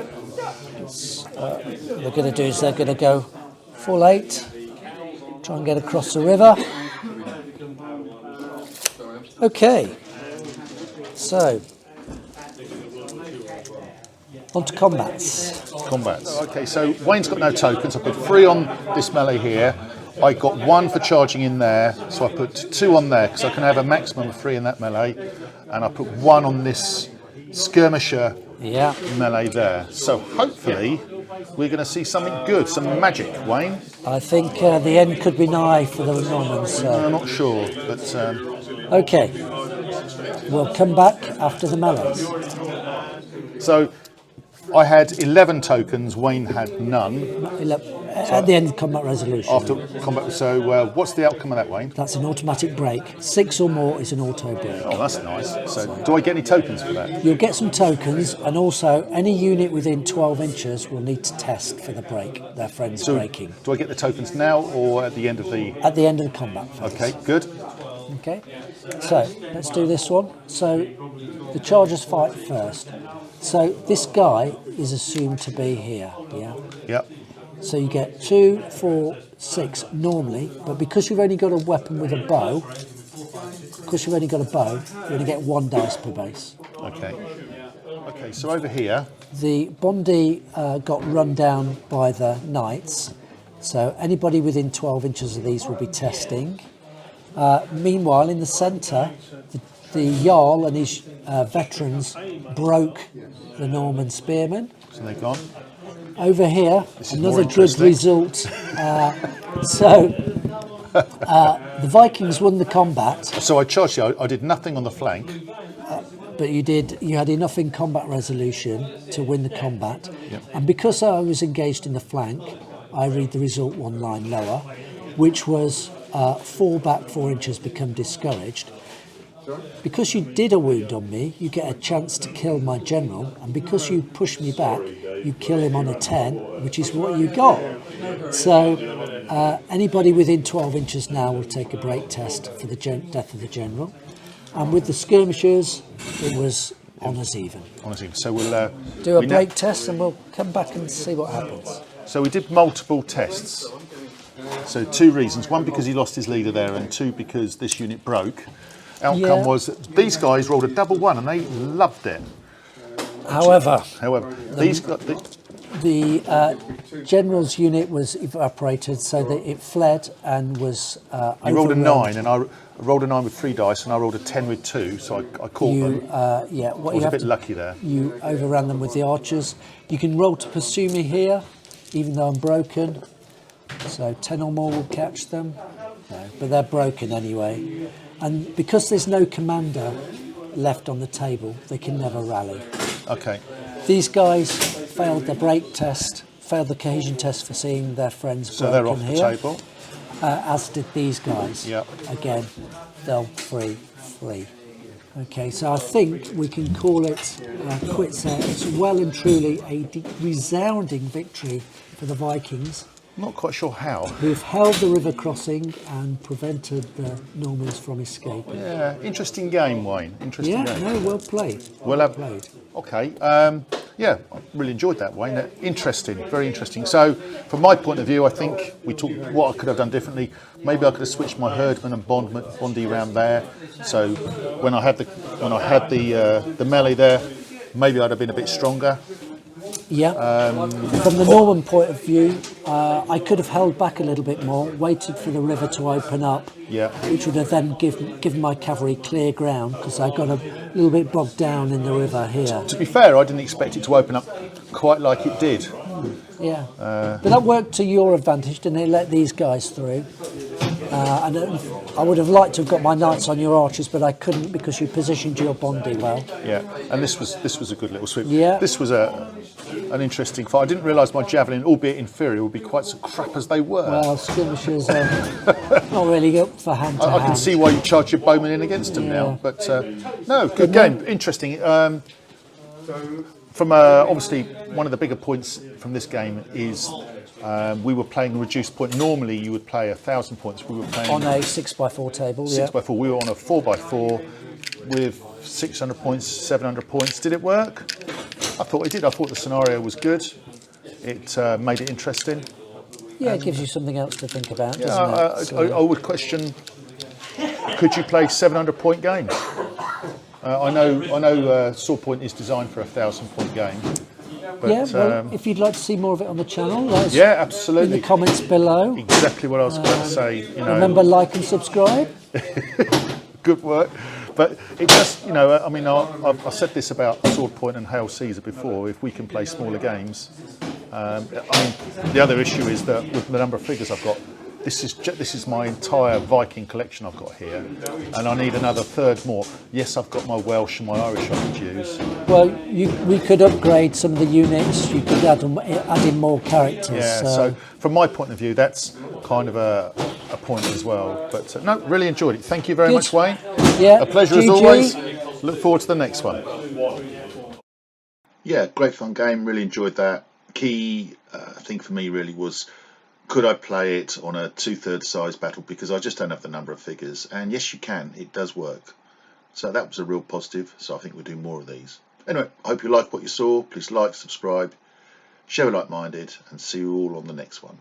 What they're going to do is they're going to go full 8, try and get across the river. Okay, so on to combats. Okay, so Wayne's got no tokens. I put 3 on this melee here. I got 1 for charging in there, so I put 2 on there because I can have a maximum of 3 in that melee, and I put 1 on this skirmisher melee there. So hopefully we're going to see something good, some magic, Wayne. I think the end could be nigh for the Normans. I'm not sure, but Okay, we'll come back after the melees. so I had 11 tokens. Wayne had none. At the end of combat resolution. After combat, so what's the outcome of that, Wayne? That's an automatic break. 6 or more is an auto break. Oh, that's nice. So do I get any tokens for that? You'll get some tokens, and also any unit within 12 inches will need to test for the break, their friend's So breaking. do I get the tokens now or at the end of the... At the end of the combat phase. Okay, good. Okay, so let's do this one. So the chargers fight first. So this guy is assumed to be here, yeah? Yep. So you get 2, 4, 6 normally, but because you've only got a weapon with a bow, you only get 1 dice per base. Okay. Okay, so over here, The Bondi got run down by the knights, so anybody within 12 inches of these will be testing. Meanwhile, in the centre, the Jarl and his veterans broke the Norman spearmen. so they've gone. Over here, is another more good interesting. result. The Vikings won the combat, So I charged you. I did nothing on the flank. but you had enough in combat resolution to win the combat. Yep. And because I was engaged in the flank, I read the result 1 line lower, which was fall back 4 inches, become discouraged. Because you did a wound on me, you get a chance to kill my general, and because you push me back, you kill him on a 10, which is what you got. So anybody within 12 inches now will take a break test for the death of the general. And with the skirmishers, it was honours even. Honestly, so we'll Do a we break test and we'll come back and see what happens. So we did multiple tests. So 2 reasons: 1 because he lost his leader there, and 2 because this unit broke. Outcome Yeah. was that these guys rolled a double 1 and they loved it. However, These got the general's unit was evaporated, so that it fled and was you rolled a overrun. 9, and I rolled a 9 with 3 dice, and I rolled a 10 with 2, so I caught them. What I was you a have bit to, lucky there. You overran them with the archers. You can roll to pursue me here, even though I'm broken. So 10 or more will catch them, no, but they're broken anyway. And because there's no commander left on the table, they can never rally. Okay. These guys failed the break test, failed the cohesion test for seeing their friends So broken they're off the here, table. as did these guys. Yep. Again, they'll flee. Okay, so I think we can call it quits there. It's well and truly a resounding victory for the Vikings, I'm not quite sure how. who've held the river crossing and prevented the Normans from escaping. Yeah, interesting game, Wayne. Interesting Yeah, game. no, well played. Well played. Okay. Yeah, I really enjoyed that, Wayne. Interesting, very interesting. So, from my point of view, I think we talked what I could have done differently. Maybe I could have switched my herdman and Bondi around there. So, when I had the melee there, maybe I'd have been a bit stronger. Yeah. From the Norman point of view, I could have held back a little bit more, waited for the river to open up, Yeah. which would have then given my cavalry clear ground, because I got a little bit bogged down in the river here. To be fair, I didn't expect it to open up quite like it did. Yeah. But that worked to your advantage, didn't it? Let these guys through. And I would have liked to have got my knights on your archers, but I couldn't because you positioned your Bondi well. Yeah, and this was a good little sweep. Yeah. This was an interesting fight. I didn't realise my javelin, albeit inferior, would be quite so crap as they were. Well, skirmishers are not really up for hand to I hand. can see why you charge your bowman in against them now. But no, good game, interesting. From obviously one of the bigger points from this game is we were playing reduced point. Normally you would play 1,000 points. We were playing On a 6x4 table, 6x4. We were on a 4x4 with 600 points, 700 points. Did it work? I thought it did. I thought the scenario was good. It made it interesting. Yeah, it gives you something else to think about, Yeah, doesn't it? I would question: could you play 700-point games? I know. Swordpoint is designed for a 1,000-point game. But, yeah, well, if you'd like to see more of it on the channel, let us yeah, in absolutely. the comments below. Exactly what I was going to say. You know, Remember, like and subscribe. good work. But it just, you know, I mean, I said this about Swordpoint and Hail Caesar before. If we can play smaller games, I mean, the other issue is that with the number of figures I've got, this is my entire Viking collection I've got here, and I need another third more. Yes, I've got my Welsh and my Irish I could use. Well, we could upgrade some of the units. You could add in more characters. Yeah. So from my point of view, that's kind of a point as well. But no, really enjoyed it. Thank you very Good. much, Wayne. Yeah, A pleasure as GG. always. Look forward to the next one. Yeah, great fun game. Really enjoyed that. Key thing for me really was could I play it on a 2/3 size battle because I just don't have the number of figures? And yes, you can. It does work. So that was a real positive. So I think we'll do more of these. Anyway, I hope you liked what you saw. Please like, subscribe, share like-minded, and see you all on the next one.